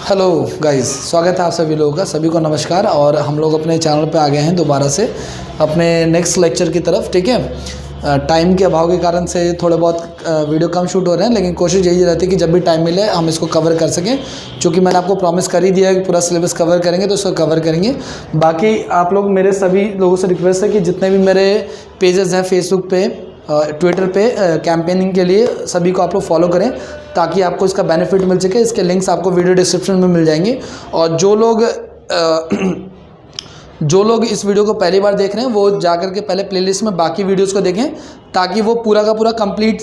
Hello guys, स्वागत है आप सभी लोगों का। सभी को नमस्कार। और हम लोग अपने चैनल पे आ गए हैं दोबारा से अपने नेक्स्ट लेक्चर की तरफ। ठीक है, टाइम के अभाव के कारण से थोड़े बहुत वीडियो कम शूट हो रहे हैं, लेकिन कोशिश यही रहती है कि जब भी टाइम मिले हम इसको कवर कर सकें। चूँकि मैंने आपको प्रॉमिस कर ही दिया है कि पूरा सिलेबस कवर करेंगे, तो इसको कवर करेंगे। बाकी आप लोग, मेरे सभी लोगों से रिक्वेस्ट है कि जितने भी मेरे पेजेस हैं फेसबुक पे, ट्विटर पे कैंपेनिंग के लिए, सभी को आप लोग फॉलो करें ताकि आपको इसका बेनिफिट मिल सके। इसके लिंक्स आपको वीडियो डिस्क्रिप्शन में मिल जाएंगे। और जो लोग इस वीडियो को पहली बार देख रहे हैं वो जाकर के पहले प्लेलिस्ट में बाकी वीडियोस को देखें ताकि वो पूरा का पूरा कंप्लीट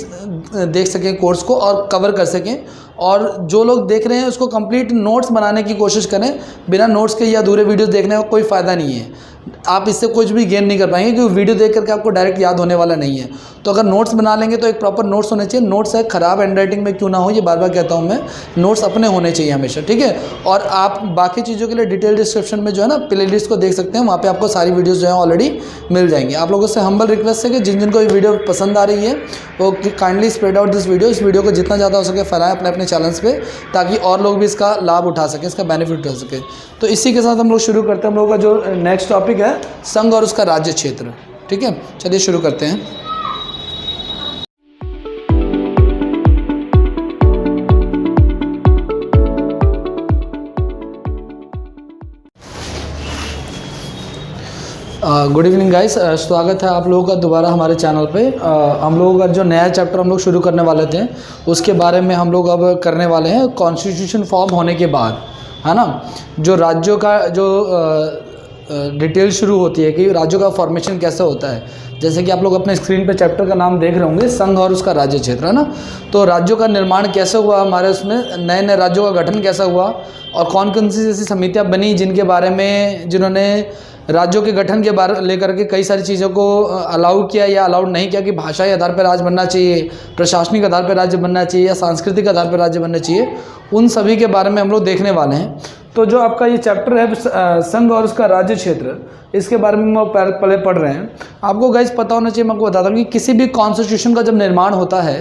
देख सकें कोर्स को और कवर कर सकें। और जो लोग देख रहे हैं उसको कंप्लीट नोट्स बनाने की कोशिश करें। बिना नोट्स के या अधूरे वीडियोस देखने का कोई फ़ायदा नहीं है। आप इससे कुछ भी गेन नहीं कर पाएंगे क्योंकि वीडियो देख करके आपको डायरेक्ट याद होने वाला नहीं है। तो अगर नोट्स बना लेंगे तो एक प्रॉपर नोट्स होने चाहिए। नोट्स है ख़राब हैंडराइटिंग में क्यों ना हो, ये बार बार कहता हूँ मैं, नोट्स अपने होने चाहिए हमेशा। ठीक है। और आप बाकी चीज़ों के लिए डिटेल डिस्क्रिप्शन में जो है ना प्ले लिस्ट को देख सकते हैं। वहाँ पर आपको सारी वीडियोज़ जो है ऑलरेडी मिल जाएंगी। आप लोगों से हम्बल रिक्वेस्ट है कि जिन जिनको ये वीडियो पसंद आ रही है वो kindly spread out this video. इस वीडियो को जितना ज़्यादा हो सके फैलाएं अपने अपने चैनल्स पे ताकि और लोग भी इसका लाभ उठा सकें, इसका बेनिफिट उठा सकें। तो इसी के साथ हम लोग शुरू करते हैं। हम लोगों का जो नेक्स्ट टॉपिक है संघ और उसका राज्य क्षेत्र। ठीक है, चलिए शुरू करते हैं। गुड इवनिंग गाइस, स्वागत है आप लोगों का दोबारा हमारे चैनल पे। हम लोगों का जो नया चैप्टर हम लोग शुरू करने वाले थे उसके बारे में हम लोग अब करने वाले हैं। कॉन्स्टिट्यूशन फॉर्म होने के बाद, है ना, जो राज्यों का जो डिटेल शुरू होती है कि राज्यों का फॉर्मेशन कैसे होता है। जैसे कि आप लोग अपने स्क्रीन पे चैप्टर का नाम देख रहे होंगे, संघ और उसका राज्य क्षेत्र, है ना। तो राज्यों का निर्माण कैसे हुआ, हमारे उसमें नए नए राज्यों का गठन कैसा हुआ और कौन कौन सी ऐसी समितियाँ बनी जिनके बारे में, जिन्होंने राज्यों के गठन के बारे लेकर के कई सारी चीज़ों को अलाउ किया या अलाउड नहीं किया कि भाषाई आधार पर राज्य बनना चाहिए, प्रशासनिक आधार पर राज्य बनना चाहिए या सांस्कृतिक आधार पर राज्य बनना चाहिए, उन सभी के बारे में हम लोग देखने वाले हैं। तो जो आपका ये चैप्टर है संघ और उसका राज्य क्षेत्र, इसके बारे में हम पहले पढ़ रहे हैं। आपको गाइस पता होना चाहिए, मैं आपको बताता हूँ कि किसी भी कॉन्स्टिट्यूशन का जब निर्माण होता है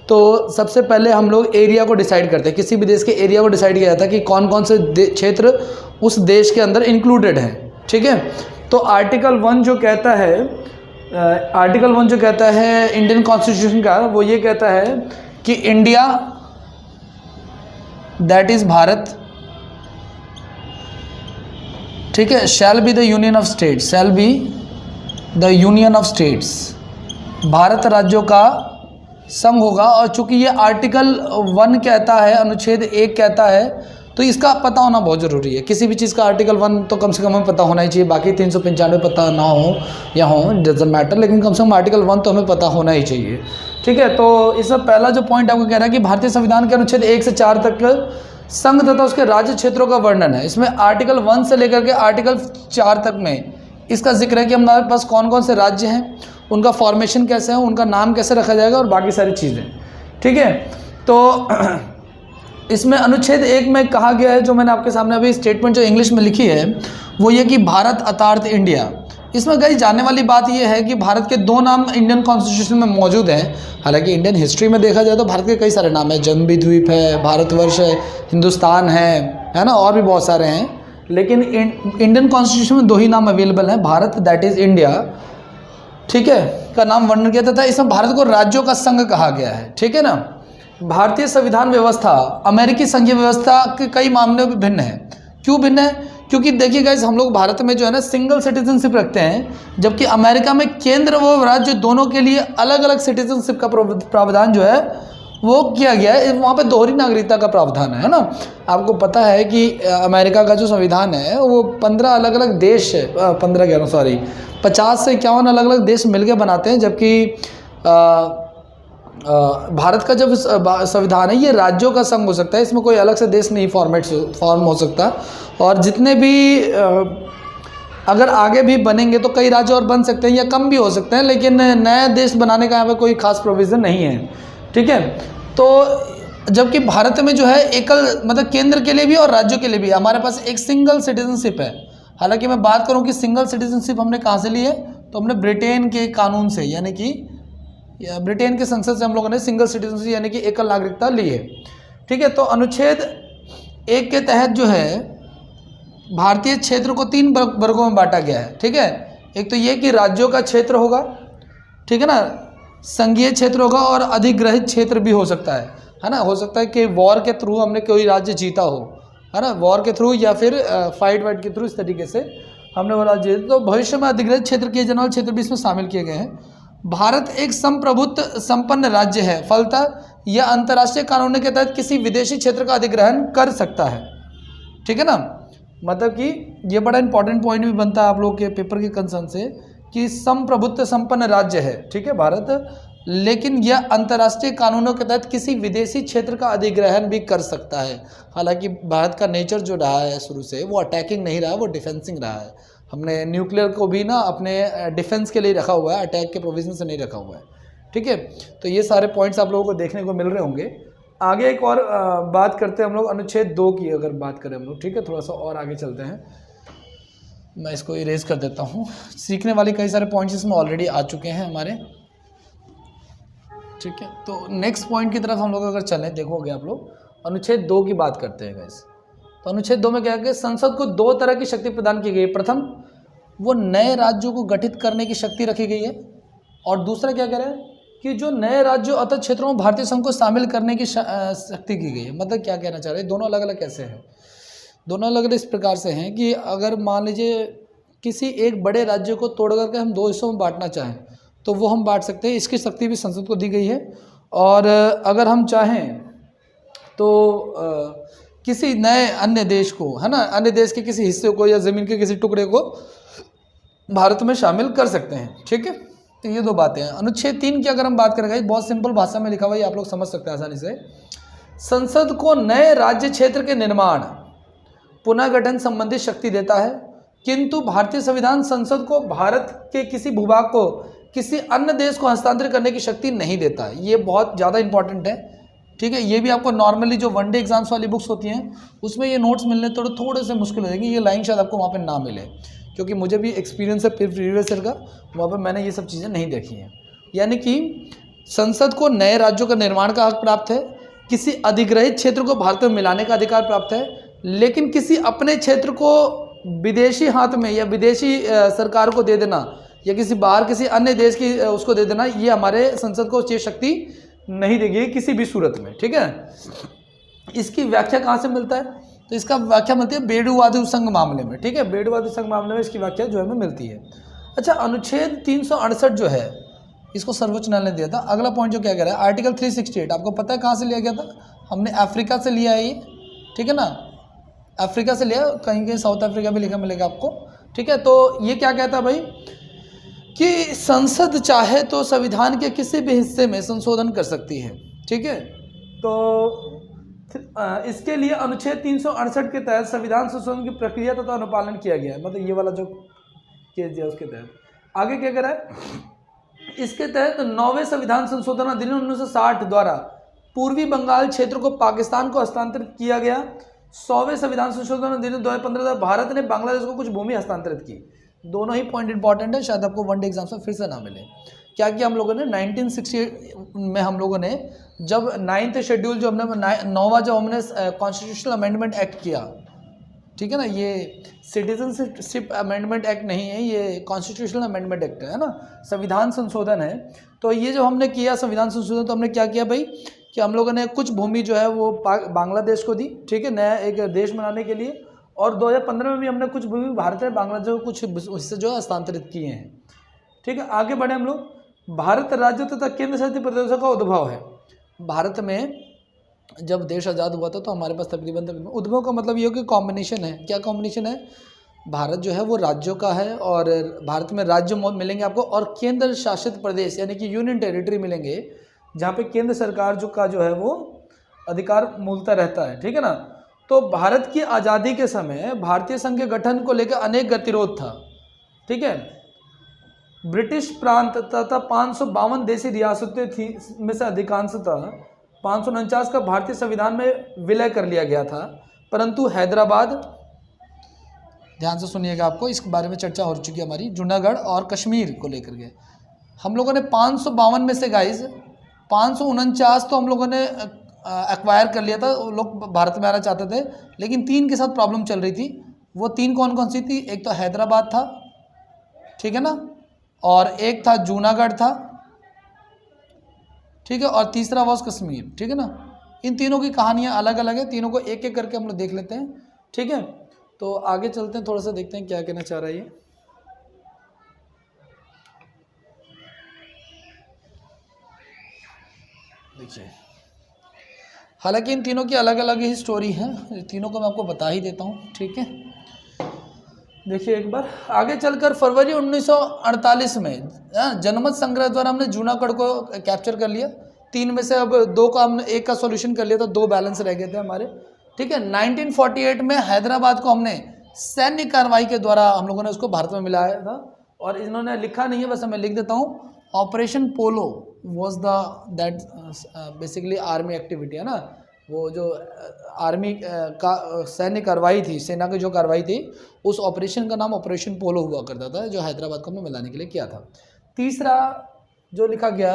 तो सबसे पहले हम लोग एरिया को डिसाइड करते हैं। किसी भी देश के एरिया को डिसाइड किया जाता है कि कौन कौन से क्षेत्र उस देश के अंदर इंक्लूडेड हैं। ठीक है। तो आर्टिकल 1 जो कहता है इंडियन कॉन्स्टिट्यूशन का, वो ये कहता है कि इंडिया, दैट इज भारत, ठीक है, shall be the union of states, shall be the union of states, Bharat राज्यों का संघ होगा। और चूंकि ये आर्टिकल 1 कहता है, अनुच्छेद 1 कहता है, तो इसका पता होना बहुत ज़रूरी है। किसी भी चीज़ का आर्टिकल 1 तो कम से कम हमें पता होना ही चाहिए। बाकी 395 पता ना हो या हो, डजंट मैटर, लेकिन कम से कम आर्टिकल 1 तो हमें पता होना ही चाहिए। ठीक है। तो इसका पहला जो पॉइंट आपको कह रहा है कि भारतीय संविधान के अनुच्छेद 1 से 4 तक संघ तथा उसके राज्य क्षेत्रों का वर्णन है। इसमें आर्टिकल 1 से लेकर के आर्टिकल 4 तक में इसका जिक्र है कि हमारे पास कौन कौन से राज्य हैं, उनका फॉर्मेशन कैसे है, उनका नाम कैसे रखा जाएगा और बाकी सारी चीज़ें। ठीक है। तो इसमें अनुच्छेद 1 में कहा गया है, जो मैंने आपके सामने अभी स्टेटमेंट जो इंग्लिश में लिखी है, वो ये कि भारत अर्थात इंडिया। इसमें कई जानने वाली बात यह है कि भारत के 2 नाम इंडियन कॉन्स्टिट्यूशन में मौजूद हैं। हालांकि इंडियन हिस्ट्री में देखा जाए तो भारत के कई सारे नाम हैं, जम्बी द्वीप है, भारतवर्ष है, हिंदुस्तान है ना, और भी बहुत सारे हैं। लेकिन इंडियन कॉन्स्टिट्यूशन में 2 ही नाम अवेलेबल हैं, भारत दैट इज़ इंडिया, ठीक है, का नाम वर्णन किया था। इसमें भारत को राज्यों का संघ कहा गया है। ठीक है ना। भारतीय संविधान व्यवस्था अमेरिकी संघीय व्यवस्था के कई मामलों में भिन्न है। क्यों भिन्न है? क्योंकि देखिए गाइस, हम लोग भारत में जो है ना सिंगल सिटीजनशिप रखते हैं, जबकि अमेरिका में केंद्र व राज्य दोनों के लिए अलग अलग सिटीजनशिप का प्रावधान जो है वो किया गया है। वहाँ पे दोहरी नागरिकता का प्रावधान है ना। आपको पता है कि अमेरिका का जो संविधान है वो 15 अलग अलग देश, 50 से 51 अलग अलग देश मिलकर बनाते हैं, जबकि भारत का जब संविधान है ये राज्यों का संघ हो सकता है। इसमें कोई अलग से देश नहीं फॉर्म हो सकता। और जितने भी अगर आगे भी बनेंगे तो कई राज्य और बन सकते हैं या कम भी हो सकते हैं, लेकिन नया देश बनाने का यहाँ पे कोई खास प्रोविज़न नहीं है। ठीक है। तो जबकि भारत में जो है एकल, मतलब केंद्र के लिए भी और राज्यों के लिए भी हमारे पास एक सिंगल सिटीजनशिप है। हालांकि मैं बात करूँ कि सिंगल सिटीजनशिप हमने कहाँ से ली है, तो हमने ब्रिटेन के कानून से, यानी कि ब्रिटेन के संसद से हम लोगों ने सिंगल सिटीजनशिप यानी कि एकल नागरिकता ली है। ठीक है। तो अनुच्छेद एक के तहत जो है भारतीय क्षेत्र को 3 वर्गों में बांटा गया है, ठीक है। एक तो ये कि राज्यों का क्षेत्र होगा, ठीक है ना, संघीय क्षेत्र होगा और अधिग्रहित क्षेत्र भी हो सकता है ना। हो सकता है कि वॉर के थ्रू हमने कोई राज्य जीता हो, है ना, वॉर के थ्रू या फिर फाइट वाइट के थ्रू, इस तरीके से हमने वो राज्य जीता। तो भविष्य में अधिग्रहित क्षेत्र किए जाने वाले क्षेत्र भी इसमें शामिल किए गए हैं। भारत एक संप्रभुत्व संपन्न राज्य है, फलतः यह अंतर्राष्ट्रीय कानून के तहत किसी विदेशी क्षेत्र का अधिग्रहण कर सकता है, ठीक है ना। मतलब कि ये बड़ा इंपॉर्टेंट पॉइंट भी बनता है आप लोगों के पेपर के कंसर्न से कि संप्रभुत्व संपन्न राज्य है, ठीक है भारत, लेकिन यह अंतर्राष्ट्रीय कानूनों के तहत किसी विदेशी क्षेत्र का अधिग्रहण भी कर सकता है। हालांकि भारत का नेचर जो रहा है शुरू से वो अटैकिंग नहीं रहा, वो डिफेंसिंग रहा है। हमने न्यूक्लियर को भी ना अपने डिफेंस के लिए रखा हुआ है, अटैक के प्रोविजन से नहीं रखा हुआ है, ठीक है। तो ये सारे पॉइंट्स आप लोगों को देखने को मिल रहे होंगे। आगे एक और बात करते हैं हम लोग अनुच्छेद 2 की, अगर बात करें हम लोग, ठीक है, थोड़ा सा और आगे चलते हैं। मैं इसको इरेज कर देता हूँ। सीखने वाले कई सारे पॉइंट्स इसमें ऑलरेडी आ चुके हैं हमारे, ठीक है। तो नेक्स्ट पॉइंट की तरफ हम लोग अगर चलें, देखोगे आप लोग अनुच्छेद 2 की बात करते हैं गाइस। तो अनुच्छेद 2 में क्या है कि संसद को 2 तरह की शक्ति प्रदान की गई है। प्रथम, वो नए राज्यों को गठित करने की शक्ति रखी गई है, और दूसरा क्या कह रहा है कि जो नए राज्यों अथवा क्षेत्रों में भारतीय संघ को शामिल करने की शक्ति की गई है। मतलब क्या कहना चाह रहे हैं, दोनों अलग अलग कैसे हैं? दोनों अलग अलग इस प्रकार से हैं कि अगर मान लीजिए किसी एक बड़े राज्य को तोड़ करके हम 2 हिस्सों में बांटना चाहें तो वो हम बांट सकते हैं, इसकी शक्ति भी संसद को दी गई है। और अगर हम चाहें तो किसी नए अन्य देश को, है ना, अन्य देश के किसी हिस्से को या ज़मीन के किसी टुकड़े को भारत में शामिल कर सकते हैं, ठीक है। तो ये 2 बातें हैं। अनुच्छेद 3 की अगर हम बात करेंगे, बहुत सिंपल भाषा में लिखा हुआ है, आप लोग समझ सकते हैं आसानी से। संसद को नए राज्य क्षेत्र के निर्माण, पुनर्गठन संबंधी शक्ति देता है, किंतु भारतीय संविधान संसद को भारत के किसी भूभाग को किसी अन्य देश को हस्तांतरित करने की शक्ति नहीं देता है। ये बहुत ज़्यादा इंपॉर्टेंट है, ठीक है। ये भी आपको नॉर्मली जो वनडे एग्जाम्स वाली बुक्स होती हैं उसमें ये नोट्स मिलने थोड़े से मुश्किल हो जाएंगे। ये लाइन शायद आपको वहाँ पे ना मिले, क्योंकि मुझे भी एक्सपीरियंस है प्रीवियस ईयर का, वहाँ पर मैंने ये सब चीज़ें नहीं देखी हैं। यानी कि संसद को नए राज्यों का निर्माण का हक प्राप्त है, किसी अधिग्रहित क्षेत्र को भारत में मिलाने का अधिकार प्राप्त है, लेकिन किसी अपने क्षेत्र को विदेशी हाथ में या विदेशी सरकार को दे देना या किसी बाहर किसी अन्य देश की उसको दे देना, ये हमारे संसद को ये शक्ति नहीं देगी किसी भी सूरत में, ठीक है। इसकी व्याख्या कहाँ से मिलता है? तो इसका व्याख्या मिलती है बेडूवादी संघ मामले में, ठीक है। बेडूवादी संघ मामले में इसकी व्याख्या जो है हमें मिलती है। अच्छा, अनुच्छेद 368 जो है इसको सर्वोच्च न्यायालय ने दिया था। अगला पॉइंट जो क्या कह रहा है, आर्टिकल 368 आपको पता है कहाँ से लिया गया था? हमने अफ्रीका से लिया है ये, ठीक है ना, अफ्रीका से लिया, कहीं कहीं साउथ अफ्रीका भी लिखा मिलेगा आपको, ठीक है। तो ये क्या कहता है भाई कि संसद चाहे तो संविधान के किसी भी हिस्से में संशोधन कर सकती है, ठीक है। तो इसके लिए अनुच्छेद 368 के तहत संविधान संशोधन की प्रक्रिया तथा अनुपालन किया गया है। मतलब ये वाला जो केस दिया उसके तहत आगे क्या कह रहा है, इसके तहत 9वें संविधान संशोधन अधिनियम 1960 द्वारा पूर्वी बंगाल क्षेत्र को पाकिस्तान को हस्तांतरित किया गया। 100वें संविधान संशोधन अधिनियम 2015 द्वारा भारत ने बांग्लादेश को कुछ भूमि हस्तांतरित की। दोनों ही पॉइंट इंपॉर्टेंट है, शायद आपको वनडे एग्जाम में फिर से ना मिले। क्या किया हम लोगों ने 1968 में, हम लोगों ने जब 9th शेड्यूल जो हमने 9वां जो हमने कॉन्स्टिट्यूशनल अमेंडमेंट एक्ट किया, ठीक है ना, ये सिटीजनशिप अमेंडमेंट एक्ट नहीं है, ये कॉन्स्टिट्यूशनल अमेंडमेंट एक्ट है ना, संविधान संशोधन है। तो ये जो हमने किया संविधान संशोधन, तो हमने क्या किया भाई कि हम लोगों ने कुछ भूमि जो है वो बांग्लादेश को दी, ठीक है, नया एक देश बनाने के लिए। और 2015 में भी हमने कुछ भूमि भारत और बांग्लादेश को कुछ हिस्से जो हस्तांतरित किए हैं, ठीक है। आगे बढ़े हम लोग। भारत राज्य तथा केंद्र शासित प्रदेशों का उद्भव है। भारत में जब देश आज़ाद हुआ था तो हमारे पास तकरीबन उद्भव का मतलब ये हो कि कॉम्बिनेशन है। क्या कॉम्बिनेशन है? भारत जो है वो राज्यों का है, और भारत में राज्य मिलेंगे आपको, और केंद्र शासित प्रदेश यानी कि यूनियन टेरिटरी मिलेंगे, जहाँ पे केंद्र सरकार जो है वो अधिकार मूलतः रहता है, ठीक है ना। तो भारत की आज़ादी के समय भारतीय संघ के गठन को लेकर अनेक गतिरोध था, ठीक है। ब्रिटिश प्रांत तथा 552 देशी रियासतें थी में से अधिकांशतः 549 का भारतीय संविधान में विलय कर लिया गया था, परंतु हैदराबाद, ध्यान से सुनिएगा, आपको इसके बारे में चर्चा हो चुकी है हमारी, जूनागढ़ और कश्मीर को लेकर के हम लोगों ने 552 में से गाइज 549 तो हम लोगों ने एक्वायर कर लिया था, वो लोग भारत में आना चाहते थे, लेकिन 3 के साथ प्रॉब्लम चल रही थी। वो 3 कौन कौन सी थी? एक तो हैदराबाद था, ठीक है ना, और एक था जूनागढ़ था, ठीक है, और तीसरा वॉज कश्मीर, ठीक है ना। इन तीनों की कहानियाँ अलग अलग है, तीनों को एक एक करके हम लोग देख लेते हैं, ठीक है। तो आगे चलते हैं, थोड़ा सा देखते हैं क्या कहना चाह रहा है ये। देखिए, हालांकि इन तीनों की अलग अलग ही स्टोरी है, तीनों को मैं आपको बता ही देता हूँ, ठीक है। देखिए एक बार आगे चलकर फरवरी 1948 में जनमत संग्रह द्वारा हमने जूनागढ़ को कैप्चर कर लिया। 3 में से अब 2 का हमने 1 का सॉल्यूशन कर लिया, तो 2 बैलेंस रह गए थे हमारे, ठीक है। 1948 में हैदराबाद को हमने सैन्य कार्रवाई के द्वारा हम लोगों ने उसको भारत में मिलाया था, और इन्होंने लिखा नहीं है, बस मैं लिख देता हूँ, operation polo was the that basically army activity, है ना, वो जो आर्मी का सैन्य कार्रवाई थी, सेना की जो कार्रवाई थी, उस ऑपरेशन का नाम ऑपरेशन पोलो हुआ करता था, जो हैदराबाद को हमें मिलाने के लिए किया था। तीसरा जो लिखा गया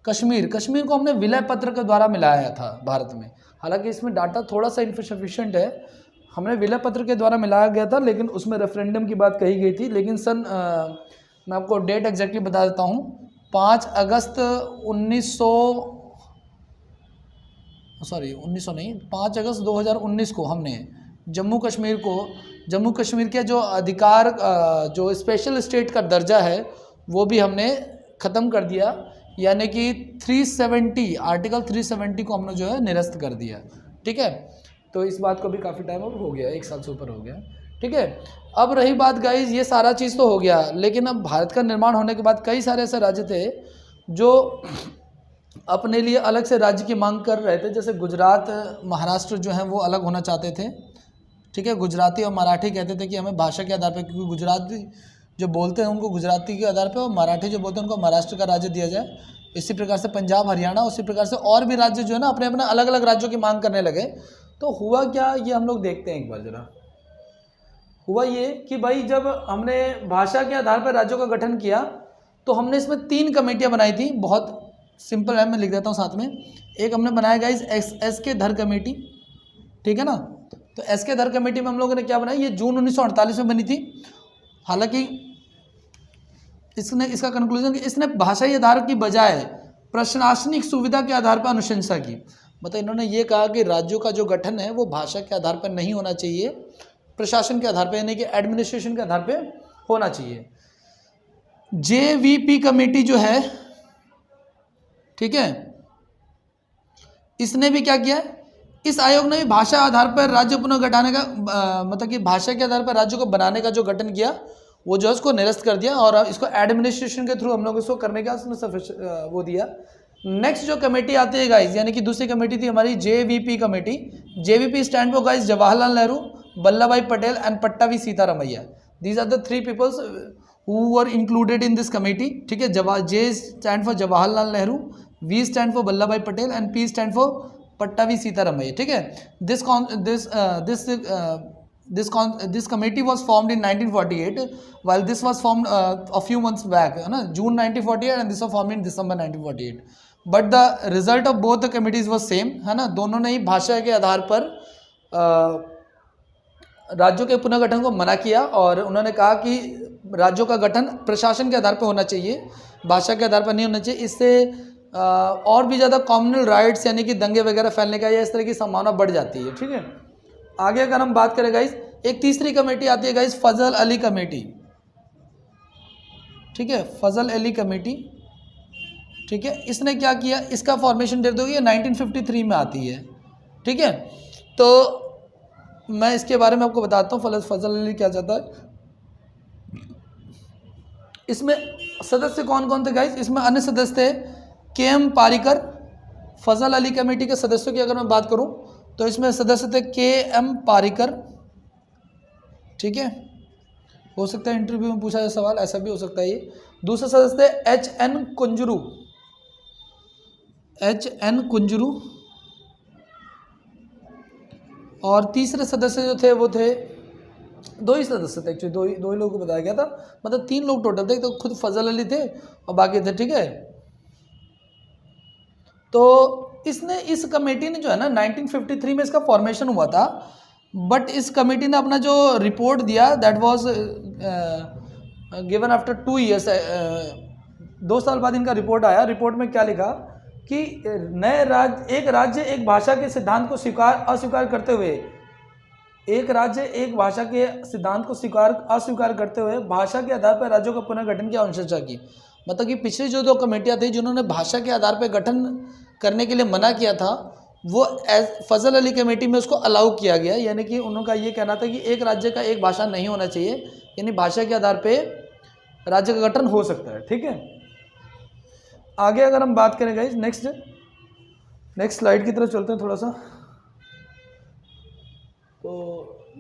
कश्मीर, कश्मीर को हमने विलय पत्र के द्वारा मिलाया था भारत में। हालांकि इसमें डाटा थोड़ा सा इनसफिशिएंट है, हमने विलय पत्र के द्वारा मिलाया गया था, लेकिन उसमें रेफरेंडम की बात कही गई थी। लेकिन सन मैं आपको डेट एग्जैक्टली बता देता हूँ, 5 अगस्त 2019 को हमने जम्मू कश्मीर के जो अधिकार, जो स्पेशल स्टेट का दर्जा है, वो भी हमने ख़त्म कर दिया, यानी कि 370 आर्टिकल 370 को हमने जो है निरस्त कर दिया, ठीक है। तो इस बात को भी काफ़ी टाइम अब हो गया, 1 साल से ऊपर हो गया, ठीक है। अब रही बात गाइज, ये सारा चीज़ तो हो गया, लेकिन अब भारत का निर्माण होने के बाद कई सारे ऐसे राज्य थे जो अपने लिए अलग से राज्य की मांग कर रहे थे। जैसे गुजरात, महाराष्ट्र जो है वो अलग होना चाहते थे, ठीक है। गुजराती और मराठी कहते थे कि हमें भाषा के आधार पर, क्योंकि गुजराती जो बोलते हैं उनको गुजराती के आधार पर, और मराठी जो बोलते हैं उनको महाराष्ट्र का राज्य दिया जाए। इसी प्रकार से पंजाब, हरियाणा, उसी प्रकार से और भी राज्य जो है ना अपने अपने अलग अलग राज्यों की मांग करने लगे। तो हुआ क्या, ये हम लोग देखते हैं एक बार जरा। हुआ ये कि भाई जब हमने भाषा के आधार पर राज्यों का गठन किया, तो हमने इसमें 3 कमेटियां बनाई थी। बहुत सिंपल है, मैं लिख देता हूँ साथ में। एक हमने बनाया गाइस एस के धर कमेटी, ठीक है ना। तो एस के धर कमेटी में हम लोगों ने क्या बनाया, ये जून 1948 में बनी थी। हालांकि इसका कंक्लूजन कि इसने भाषाई आधार की बजाय प्रशासनिक सुविधा के आधार पर अनुशंसा की। मतलब इन्होंने ये कहा कि राज्यों का जो गठन है वो भाषा के आधार पर नहीं होना चाहिए, प्रशासन के आधार पर, यानी कि एडमिनिस्ट्रेशन के आधार पर होना चाहिए। JVP कमेटी जो है, ठीक है, इसने भी क्या किया, इस आयोग ने भी भाषा आधार पर राज्य पुनर्गठन का मतलब कि भाषा के आधार पर राज्यों को बनाने का जो गठन किया, वो जो है उसको निरस्त कर दिया, और इसको एडमिनिस्ट्रेशन के थ्रू हम लोग इसको करने का उसने वो दिया। नेक्स्ट जो कमेटी आती है गाइज, यानी कि दूसरी कमेटी थी हमारी JVP committee. JVP stand for guys Jawaharlal Nehru, Vallabhbhai Patel and Pattabhi Sitaramayya. These are the 3 peoples who were included in this committee, ठीक है। J stand for Jawaharlal Nehru, V stand for Vallabh भाई Patel and P stand for Pattabhi Sitaramayya, ठीक है। This committee was formed in 1948, while this was formed a few months back, है ना, June 1948, and this was formed in December 1948. But the result of both the committees was same, है ना। दोनों ने ही भाषा के आधार पर राज्यों के पुनर्गठन को मना किया, और उन्होंने कहा कि राज्यों का गठन प्रशासन के आधार पर होना चाहिए, भाषा के आधार पर नहीं होना चाहिए। इससे और भी ज़्यादा कॉम्युनल राइट्स यानी कि दंगे वगैरह फैलने का या इस तरह की संभावना बढ़ जाती है, ठीक है। आगे अगर हम बात करें गाइस, एक तीसरी कमेटी आती है गाइस, फजल अली कमेटी, ठीक है, फजल अली कमेटी, ठीक है। इसने क्या किया, इसका फॉर्मेशन दे दोगे 1953 में आती है, ठीक है। तो मैं इसके बारे में आपको बताता हूँ फजल अली क्या चाहता है। इसमें सदस्य कौन कौन थे गाइस, इसमें अन्य सदस्य थे KM पारिकर। फजल अली कमेटी के सदस्यों की अगर मैं बात करूं तो इसमें सदस्य थे KM पारिकर, ठीक है। हो सकता है इंटरव्यू में पूछा जाए सवाल, ऐसा भी हो सकता है ये। दूसरे सदस्य थे HN कुंजरू, और तीसरे सदस्य जो थे वो थे, 2 ही सदस्य थे एक्चुअली, दो ही लोगों को बताया गया था, मतलब 3 लोग टोटल थे। तो खुद फजल अली थे और बाकी थे, ठीक है। तो इसने इस कमेटी ने जो है ना 1953 में इसका फॉर्मेशन हुआ था, बट इस कमेटी ने अपना जो रिपोर्ट दिया that was given after 2 years, 2 साल बाद इनका रिपोर्ट आया। रिपोर्ट में क्या लिखा कि एक राज्य एक भाषा के सिद्धांत को अस्वीकार करते हुए, एक राज्य एक भाषा के सिद्धांत को अस्वीकार करते हुए भाषा के आधार पर राज्यों का पुनर्गठन की अनुशंसा की। मतलब कि पिछली जो 2 कमेटियाँ थी जिन्होंने भाषा के आधार पर गठन करने के लिए मना किया था, वो फजल अली कमेटी में उसको अलाउ किया गया। यानी कि उनका ये कहना था कि एक राज्य का एक भाषा नहीं होना चाहिए, यानी भाषा के आधार पे राज्य का गठन हो सकता है। ठीक है, आगे अगर हम बात करें गाइस, नेक्स्ट स्लाइड की तरफ चलते हैं थोड़ा सा। तो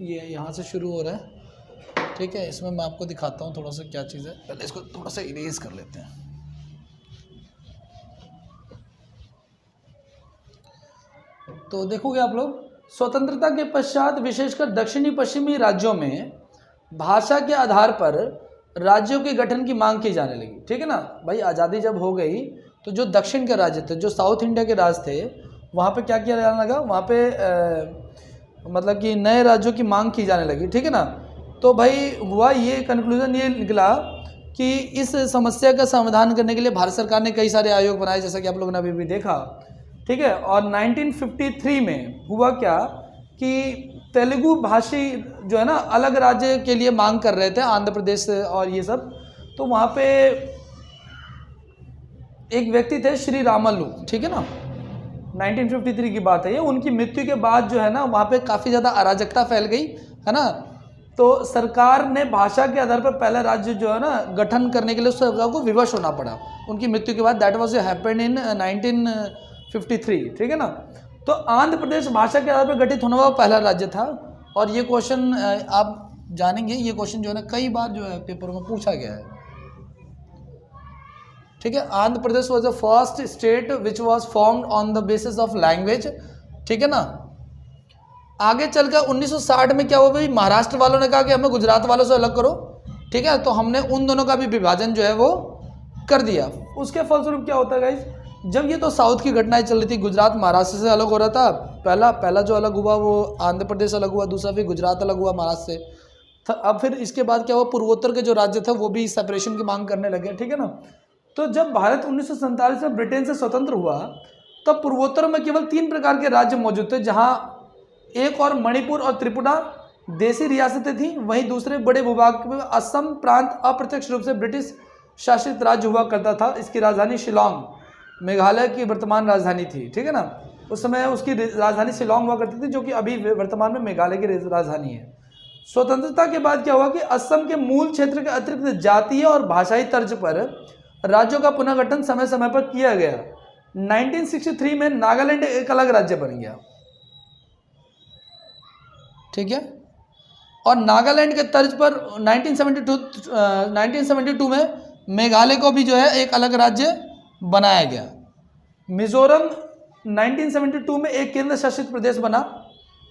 ये यहाँ से शुरू हो रहा है। ठीक है, इसमें मैं आपको दिखाता हूँ थोड़ा सा क्या चीज़ है। पहले इसको थोड़ा सा इरेज कर लेते हैं। तो देखोगे आप लोग, स्वतंत्रता के पश्चात विशेषकर दक्षिणी पश्चिमी राज्यों में भाषा के आधार पर राज्यों के गठन की मांग की जाने लगी। ठीक है ना भाई, आज़ादी जब हो गई तो जो दक्षिण के राज्य थे, जो साउथ इंडिया के राज्य थे, वहाँ पे क्या किया जाने लगा, वहाँ पे मतलब कि नए राज्यों की मांग की जाने लगी। ठीक है ना, तो भाई हुआ ये, कंक्लूजन ये निकला कि इस समस्या का समाधान करने के लिए भारत सरकार ने कई सारे आयोग बनाए, जैसा कि आप लोगों ने अभी भी देखा। ठीक है, और 1953 में हुआ क्या कि तेलुगु भाषी जो है ना अलग राज्य के लिए मांग कर रहे थे, आंध्र प्रदेश और ये सब। तो वहाँ पे एक व्यक्ति थे श्री रामल्लू। ठीक है ना, 1953 की बात है ये। उनकी मृत्यु के बाद जो है ना वहाँ पे काफ़ी ज़्यादा अराजकता फैल गई, है ना। तो सरकार ने भाषा के आधार पर पहला राज्य जो है ना गठन करने के लिए उस सरकार को विवश होना पड़ा उनकी मृत्यु के बाद। That was happened in 1953। ठीक है ना, तो आंध्र प्रदेश भाषा के आधार पर गठित होने वाला पहला राज्य था। और ये क्वेश्चन आप जानेंगे, ये क्वेश्चन जो है ना कई बार जो है पेपर में पूछा गया है। ठीक है, Andhra Pradesh was the first state which was formed on the basis of language. ठीक है ना, आगे चलकर 1960 में क्या हुआ भाई, महाराष्ट्र वालों ने कहा कि हमें गुजरात वालों से अलग करो। ठीक है, तो हमने उन दोनों का भी विभाजन जो है वो कर दिया। उसके फलस्वरूप क्या होता है गाइस, जब ये तो साउथ की घटनाएं चल रही थी, गुजरात महाराष्ट्र से अलग हो रहा था। पहला जो अलग हुआ वो आंध्र प्रदेश अलग हुआ, दूसरा फिर गुजरात अलग हुआ महाराष्ट्र से। अब फिर इसके बाद क्या हुआ, पूर्वोत्तर के जो राज्य थे वो भी सेपरेशन की मांग करने लगे। ठीक है ना, तो जब भारत 1947 में ब्रिटेन से स्वतंत्र हुआ तब पूर्वोत्तर में केवल 3 प्रकार के राज्य मौजूद थे, जहां एक और मणिपुर और त्रिपुरा देसी रियासतें थी। वहीं दूसरे बड़े भूभाग में असम प्रांत अप्रत्यक्ष रूप से ब्रिटिश शासित राज्य हुआ करता था। इसकी राजधानी शिलोंग मेघालय की वर्तमान राजधानी थी। ठीक है ना, उस समय उसकी राजधानी शिलोंग हुआ करती थी, जो कि अभी वर्तमान में मेघालय की राजधानी है। स्वतंत्रता के बाद क्या हुआ कि असम के मूल क्षेत्र के अतिरिक्त जातीय और भाषाई तर्ज पर राज्यों का पुनर्गठन समय समय पर किया गया। 1963 में नागालैंड एक अलग राज्य बन गया। ठीक है, और नागालैंड के तर्ज पर 1972 में मेघालय को भी जो है एक अलग राज्य बनाया गया। मिजोरम 1972 में एक केंद्र शासित प्रदेश बना।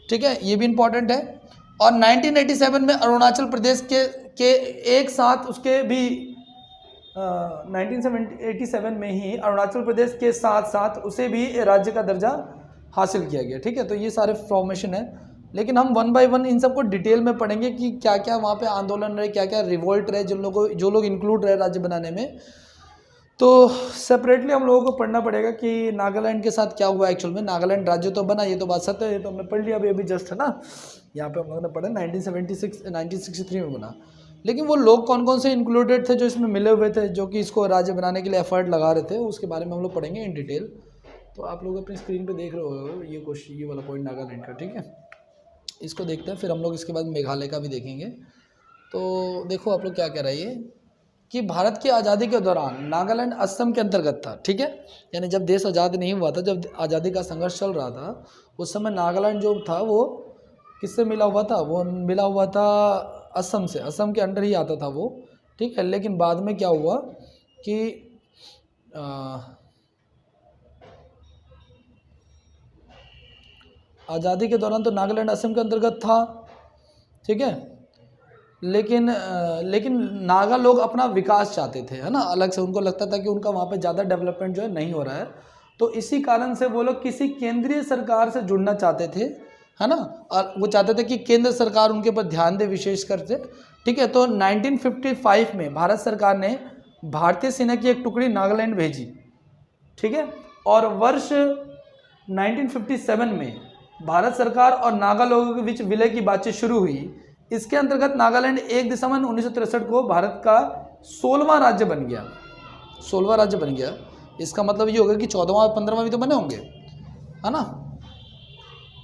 ठीक है, ये भी इंपॉर्टेंट है। और 1987 में अरुणाचल प्रदेश के एक साथ उसके भी 1987 में ही अरुणाचल प्रदेश के साथ साथ उसे भी राज्य का दर्जा हासिल किया गया। ठीक है, तो ये सारे फॉर्मेशन है, लेकिन हम 1 बाय 1 इन सबको डिटेल में पढ़ेंगे कि क्या क्या वहाँ पे आंदोलन रहे, क्या क्या रिवोल्ट रहे, जो लोग इंक्लूड रहे राज्य बनाने में। तो सेपरेटली हम लोगों को पढ़ना पड़ेगा कि नागालैंड के साथ क्या हुआ एक्चुअल में। नागालैंड राज्य तो बना, ये तो बात सत्य है, ये तो हमने पढ़ लिया अभी जस्ट, है ना। यहाँ पे हम लोगों ने पढ़ा 1963 में बना, लेकिन वो लोग कौन कौन से इंक्लूडेड थे जो इसमें मिले हुए थे, जो कि इसको राज्य बनाने के लिए एफर्ट लगा रहे थे, उसके बारे में हम लोग पढ़ेंगे इन डिटेल। तो आप लोग अपनी स्क्रीन पे देख रहे हो ये क्वेश्चन, ये वाला पॉइंट नागालैंड का। ठीक है, इसको देखते हैं, फिर हम लोग इसके बाद मेघालय का भी देखेंगे। तो देखो आप लोग क्या कह रही है कि भारत की आज़ादी के दौरान नागालैंड असम के अंतर्गत था। ठीक है, यानी जब देश आज़ाद नहीं हुआ था, जब आज़ादी का संघर्ष चल रहा था, उस समय नागालैंड जो था वो किससे मिला हुआ था, वो मिला हुआ था असम से, असम के अंडर ही आता था वो। ठीक है, लेकिन बाद में क्या हुआ कि आज़ादी के दौरान तो नागालैंड असम के अंतर्गत था। ठीक है, लेकिन नागा लोग अपना विकास चाहते थे, है ना, अलग से। उनको लगता था कि उनका वहाँ पे ज़्यादा डेवलपमेंट जो है नहीं हो रहा है, तो इसी कारण से वो लोग किसी केंद्रीय सरकार से जुड़ना चाहते थे, है ना, और वो चाहते थे कि केंद्र सरकार उनके ऊपर ध्यान दे विशेष कर से। ठीक है, तो 1955 में भारत सरकार ने भारतीय सेना की एक टुकड़ी नागालैंड भेजी। ठीक है, और वर्ष 1957 में भारत सरकार और नागा लोगों के बीच विलय की बातचीत शुरू हुई। इसके अंतर्गत नागालैंड 1 दिसंबर 1963 को भारत का 16वां राज्य बन गया। 16वां राज्य बन गया, इसका मतलब ये होगा कि 14वां और 15वां भी तो बने होंगे, है ना।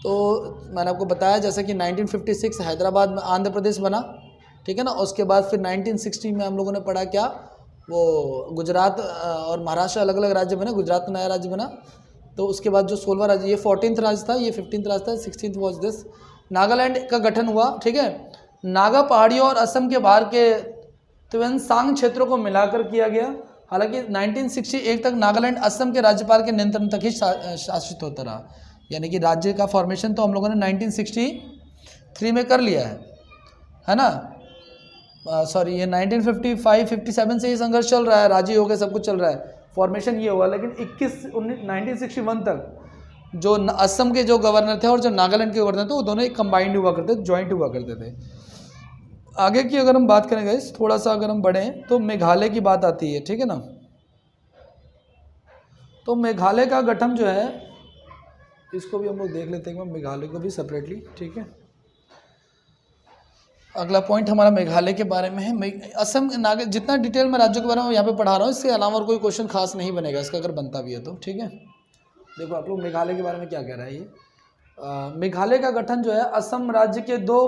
तो मैंने आपको बताया जैसे कि 1956 हैदराबाद में आंध्र प्रदेश बना। ठीक है ना, उसके बाद फिर 1960 में हम लोगों ने पढ़ा क्या, वो गुजरात और महाराष्ट्र अलग अलग राज्य बने, गुजरात में नया राज्य बना। तो उसके बाद जो 16वां राज्य, ये 14th राज्य था, ये 15th राज्य था, 16th वॉज दिस। नागालैंड का गठन हुआ। ठीक है, नागा पहाड़ियों और असम के बाहर के त्वेनसांग क्षेत्रों को मिलाकर किया गया। हालांकि 1961 तक नागालैंड असम के राज्यपाल के नियंत्रण तक ही शासित होता रहा। यानी कि राज्य का फॉर्मेशन तो हम लोगों ने 1963 में कर लिया है ना। सॉरी, ये 1955-57 से ये संघर्ष चल रहा है, राज्य हो गए, सब कुछ चल रहा है, फॉर्मेशन ये हुआ। लेकिन 1961 तक जो असम के जो गवर्नर थे और जो नागालैंड के गवर्नर थे वो दोनों एक कंबाइंड हुआ करते थे, जॉइंट हुआ करते थे। आगे की अगर हम बात करें गाइस, थोड़ा सा अगर हम बढ़ें तो मेघालय की बात आती है। ठीक है ना, तो मेघालय का गठन जो है, इसको भी हम लोग देख लेते हैं, मेघालय को भी सेपरेटली। ठीक है, अगला पॉइंट हमारा मेघालय के बारे में है। असम नागा जितना डिटेल में राज्यों के बारे में यहाँ पे पढ़ा रहा हूँ, इसके अलावा और कोई क्वेश्चन खास नहीं बनेगा इसका, अगर बनता भी है तो। ठीक है, देखो आप लोग मेघालय के बारे में क्या कह रहा है ये। मेघालय का गठन जो है असम राज्य के 2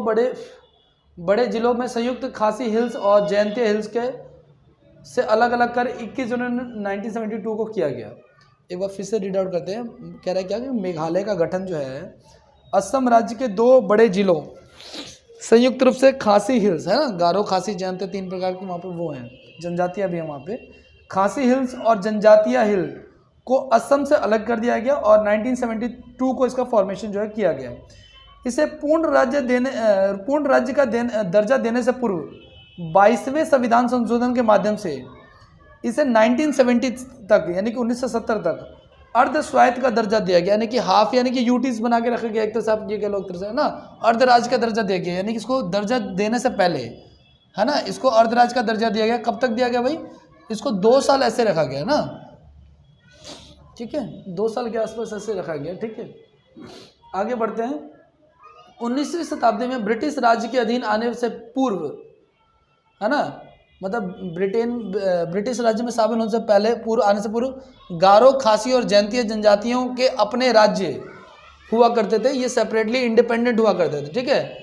बड़े जिलों में संयुक्त खासी हिल्स और जयंतिया हिल्स के से अलग अलग कर 21 जनवरी 1972 को किया गया। एक बार फिर से रीड आउट करते हैं। कह रहा है क्या कि मेघालय का गठन जो है असम राज्य के 2 बड़े जिलों संयुक्त रूप से खासी हिल्स, है ना, गारो खासी जयंतिया 3 प्रकार के वहाँ पे वो हैं, जनजातियाँ भी हैं वहाँ पे। खासी हिल्स और जनजातिया हिल को असम से अलग कर दिया गया और 1972 को इसका फॉर्मेशन जो है किया गया। इसे पूर्ण राज्य का दर्जा देने से पूर्व 22वें संविधान संशोधन के माध्यम से इसे 1970 तक यानी कि 1970 तक अर्ध स्वायत्त का दर्जा दिया गया, यानी कि हाफ, यानी कि यूटीज बना के रखा गया। एक तरह से आप ये कह लो, एक तरह से, है ना, अर्ध राज्य का दर्जा दिया गया, यानी कि इसको दर्जा देने से पहले, है ना, इसको अर्ध राज्य का दर्जा दिया गया। कब तक दिया गया भाई, इसको 2 साल ऐसे रखा गया ना। ठीक है, 2 साल के आसपास ऐसे रखा गया। ठीक है, आगे बढ़ते हैं। 19वीं शताब्दी में ब्रिटिश राज्य के अधीन आने से पूर्व, है ना, मतलब ब्रिटिश राज्य में शामिल होने से पहले, आने से पूर्व गारो खासी और जयंतिया जनजातियों के अपने राज्य हुआ करते थे, ये सेपरेटली इंडिपेंडेंट हुआ करते थे। ठीक है,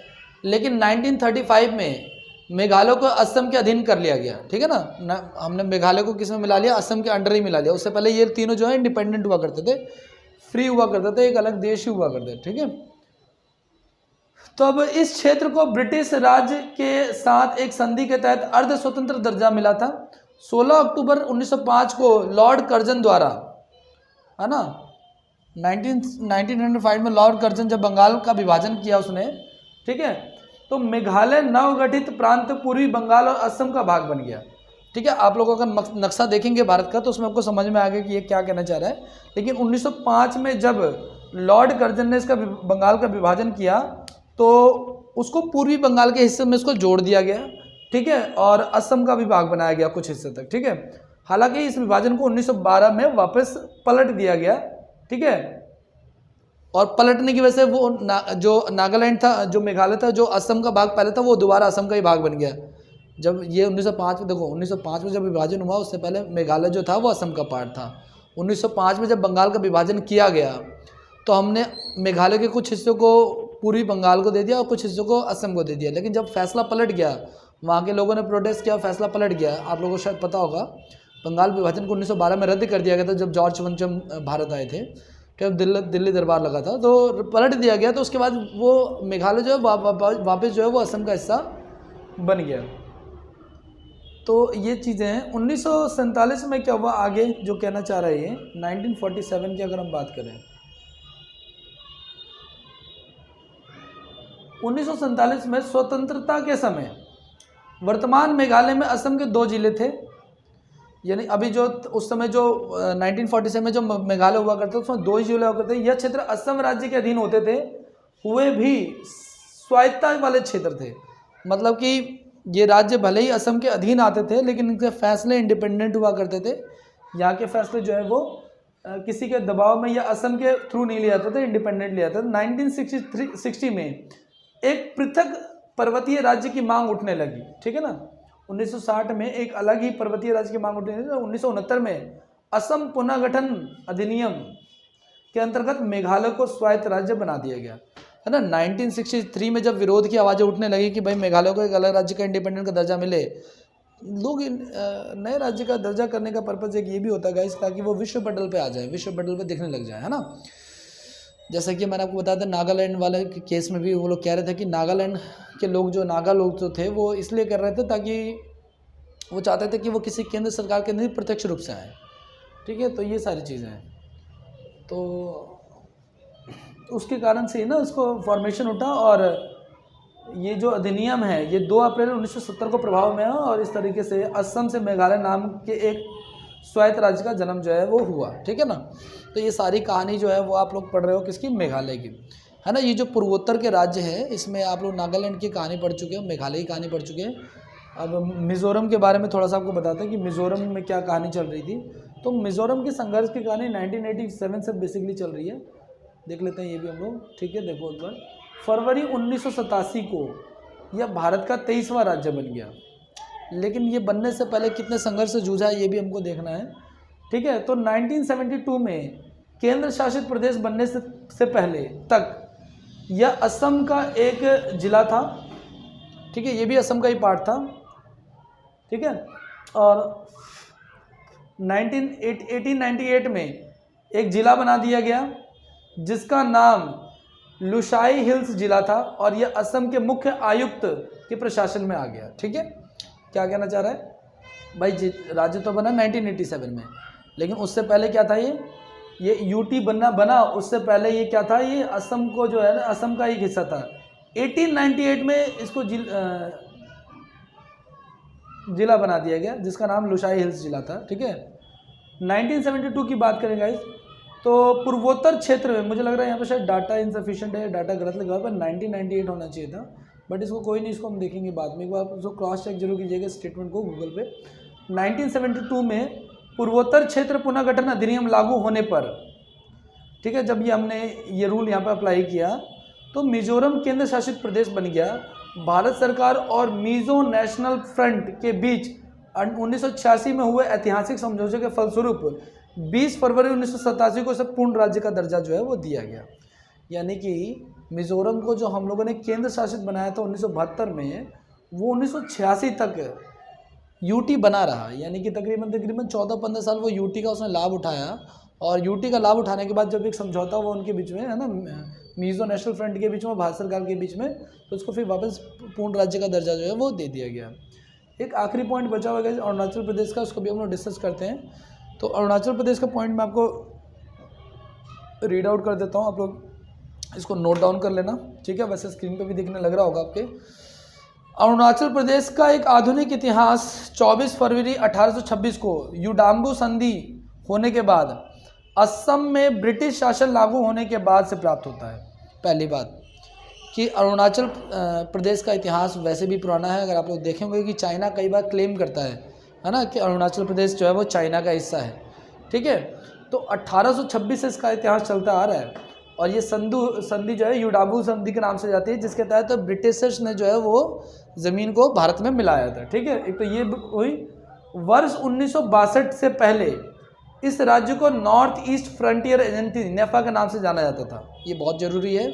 लेकिन 1935 में मेघालय को असम के अधीन कर लिया गया। ठीक है ना, हमने मेघालय को किस में मिला लिया, असम के अंडर ही मिला लिया। उससे पहले ये तीनों जो है इंडिपेंडेंट हुआ करते थे, फ्री हुआ करते थे, एक अलग देश ही हुआ करते थे। ठीक है, तो अब इस क्षेत्र को ब्रिटिश राज्य के साथ एक संधि के तहत अर्ध स्वतंत्र दर्जा मिला था। 16 अक्टूबर 1905 को लॉर्ड कर्जन द्वारा, है ना, 1905 में लॉर्ड कर्जन जब बंगाल का विभाजन किया उसने, ठीक है, तो मेघालय नवगठित प्रांत पूर्वी बंगाल और असम का भाग बन गया। ठीक है, आप लोगों का नक्शा देखेंगे भारत का तो उसमें आपको समझ में आ गया कि ये क्या कहना चाह रहा है। लेकिन 1905 में जब लॉर्ड कर्जन ने इसका बंगाल का विभाजन किया तो उसको पूर्वी बंगाल के हिस्से में इसको जोड़ दिया गया। ठीक है, और असम का भी भाग बनाया गया कुछ हिस्से तक। ठीक है, हालांकि इस विभाजन को 1912 में वापस पलट दिया गया। ठीक है, और पलटने की वजह से वो जो नागालैंड था, जो मेघालय था, जो असम का भाग पहले था, वो दोबारा असम का ही भाग बन गया। जब ये 1905 में, देखो 1905 में जब विभाजन हुआ उससे पहले मेघालय जो था वो असम का पार्ट था। 1905 में जब बंगाल का विभाजन किया गया तो हमने मेघालय के कुछ हिस्सों को पूर्वी बंगाल को दे दिया और कुछ हिस्सों को असम को दे दिया। लेकिन जब फैसला पलट गया, वहाँ के लोगों ने प्रोटेस्ट किया, फैसला पलट गया। आप लोगों को शायद पता होगा बंगाल विभाजन को 1912 में रद्द कर दिया गया था जब जॉर्ज पंचम भारत आए थे, जब दिल्ली दरबार लगा था तो पलट दिया गया। तो उसके बाद वो मेघालय जो है वापस जो है वो असम का हिस्सा बन गया। तो ये चीज़ें हैं। 1947 में क्या हुआ, आगे जो कहना चाह रहा है ये 1947 की अगर हम बात करें, 1947 में स्वतंत्रता के समय वर्तमान मेघालय में असम के 2 जिले थे। यानी अभी जो उस समय जो 1947 में जो मेघालय हुआ करता था उसमें 2 ही जिले हुआ करते थे। यह क्षेत्र असम राज्य के अधीन होते थे, हुए भी स्वायत्ता वाले क्षेत्र थे। मतलब कि ये राज्य भले ही असम के अधीन आते थे लेकिन इनके फैसले इंडिपेंडेंट हुआ करते थे। यहाँ के फैसले जो है वो किसी के दबाव में या असम के थ्रू नहीं लिए जाते थे, इंडिपेंडेंट लिया जाता था। 1960 में एक पृथक पर्वतीय राज्य की मांग उठने लगी, ठीक है ना। 1960 में एक अलग ही पर्वतीय राज्य की मांग उठने लगी। 1969 में असम पुनर्गठन अधिनियम के अंतर्गत मेघालय को स्वायत्त राज्य बना दिया गया, है ना। 1963 में जब विरोध की आवाज़ें उठने लगी कि भाई मेघालय को एक अलग राज्य का इंडिपेंडेंट का दर्जा मिले, लोग नए राज्य का दर्जा करने का पर्पज़ एक ये भी होता है गाइस, ताकि वो विश्व पटल पे आ जाए, विश्व पटल पे दिखने लग जाए, है ना। जैसा कि मैंने आपको बताया था नागालैंड वाले केस में भी वो लोग कह रहे थे कि नागालैंड के लोग जो नागा लोग जो थे वो इसलिए कर रहे थे ताकि वो चाहते थे कि वो किसी केंद्र सरकार के नहीं प्रत्यक्ष रूप से आए, ठीक है। तो ये सारी चीज़ें हैं, तो उसके कारण से ही ना उसको फॉर्मेशन उठा। और ये जो अधिनियम है ये 2 अप्रैल 1970 को प्रभाव में है और इस तरीके से असम से मेघालय नाम के एक स्वायत्त राज्य का जन्म जो है वो हुआ, ठीक है ना। तो ये सारी कहानी जो है वो आप लोग पढ़ रहे हो किसकी, मेघालय की, है ना। ये जो पूर्वोत्तर के राज्य है इसमें आप लोग नागालैंड की कहानी पढ़ चुके हो, मेघालय की कहानी पढ़ चुके हैं। अब मिज़ोरम के बारे में थोड़ा सा आपको बताते हैं कि मिज़ोरम में क्या कहानी चल रही थी। तो मिज़ोरम की संघर्ष की कहानी 1987 से बेसिकली चल रही है, देख लेते हैं ये भी हम लोग, ठीक है। देखो एक बार, फरवरी 1987 को यह भारत का 23वां राज्य बन गया, लेकिन ये बनने से पहले कितने संघर्ष से जूझा है ये भी हमको देखना है, ठीक है। तो 1972 में केंद्र शासित प्रदेश बनने से पहले तक यह असम का एक जिला था, ठीक है। ये भी असम का ही पार्ट था, ठीक है। और 1898 में एक जिला बना दिया गया जिसका नाम लुशाई हिल्स जिला था और यह असम के मुख्य आयुक्त के प्रशासन में आ गया, ठीक है। क्या कहना चाह रहा है भाई, राज्य तो बना 1987 में, लेकिन उससे पहले क्या था, ये यूटी बना उससे पहले ये क्या था, ये असम को जो है ना असम का एक हिस्सा था। 1898 में इसको जिला बना दिया गया जिसका नाम लुशाई हिल्स जिला था, ठीक है। 1972 की बात करें गाइस, तो पूर्वोत्तर क्षेत्र में मुझे लग रहा है यहाँ पर शायद डाटा इनसफिशिएंट है, डाटा गलत लगा पर 1998 होना चाहिए था, बट इसको कोई नहीं, इसको हम देखेंगे बाद में। एक बार उसको क्रॉस चेक जरूर कीजिएगा स्टेटमेंट को गूगल पे। 1972 में पूर्वोत्तर क्षेत्र पुनर्गठन अधिनियम लागू होने पर, ठीक है, जब ये हमने ये रूल यहाँ पर अप्लाई किया तो मिजोरम केंद्र शासित प्रदेश बन गया। भारत सरकार और मिजो नेशनल फ्रंट के बीच 1986 में हुए ऐतिहासिक समझौते के फलस्वरूप 20 फरवरी 1987 को इसे पूर्ण राज्य का दर्जा जो है वो दिया गया। यानी कि मिजोरम को जो हम लोगों ने केंद्र शासित बनाया था 1972 में, वो 1986 तक यूटी बना रहा, यानी कि तकरीबन 14-15 साल वो यूटी का उसने लाभ उठाया। और यूटी का लाभ उठाने के बाद जब एक समझौता हुआ उनके बीच में, है ना, मिजो नेशनल फ्रंट के बीच में, भारत सरकार के बीच में, तो उसको फिर वापस पूर्ण राज्य का दर्जा जो है वो दे दिया गया। एक आखिरी पॉइंट बचा हुआ है अरुणाचल प्रदेश का, उसको भी हम लोग डिस्कस करते हैं। तो अरुणाचल प्रदेश का पॉइंट मैं आपको रीड आउट कर देता हूँ, आप लोग इसको नोट डाउन कर लेना, ठीक है। वैसे स्क्रीन पे भी दिखने लग रहा होगा आपके। अरुणाचल प्रदेश का एक आधुनिक इतिहास 24 फरवरी 1826 को युडाम्बू संधि होने के बाद असम में ब्रिटिश शासन लागू होने के बाद से प्राप्त होता है। पहली बात कि अरुणाचल प्रदेश का इतिहास वैसे भी पुराना है। अगर आप लोग देखेंगे कि चाइना कई बार क्लेम करता है ना, कि अरुणाचल प्रदेश जो है वो चाइना का हिस्सा है, ठीक है। तो 1826 से इसका इतिहास चलता आ रहा है और ये संधि जो है युडाम्बू संधि के नाम से जाती है, जिसके तहत तो ब्रिटिशर्स ने जो है वो ज़मीन को भारत में मिलाया था, ठीक है। एक तो ये हुई। वर्ष 1962 से पहले इस राज्य को नॉर्थ ईस्ट फ्रंटियर एजेंसी नेफा के नाम से जाना जाता था। ये बहुत ज़रूरी है,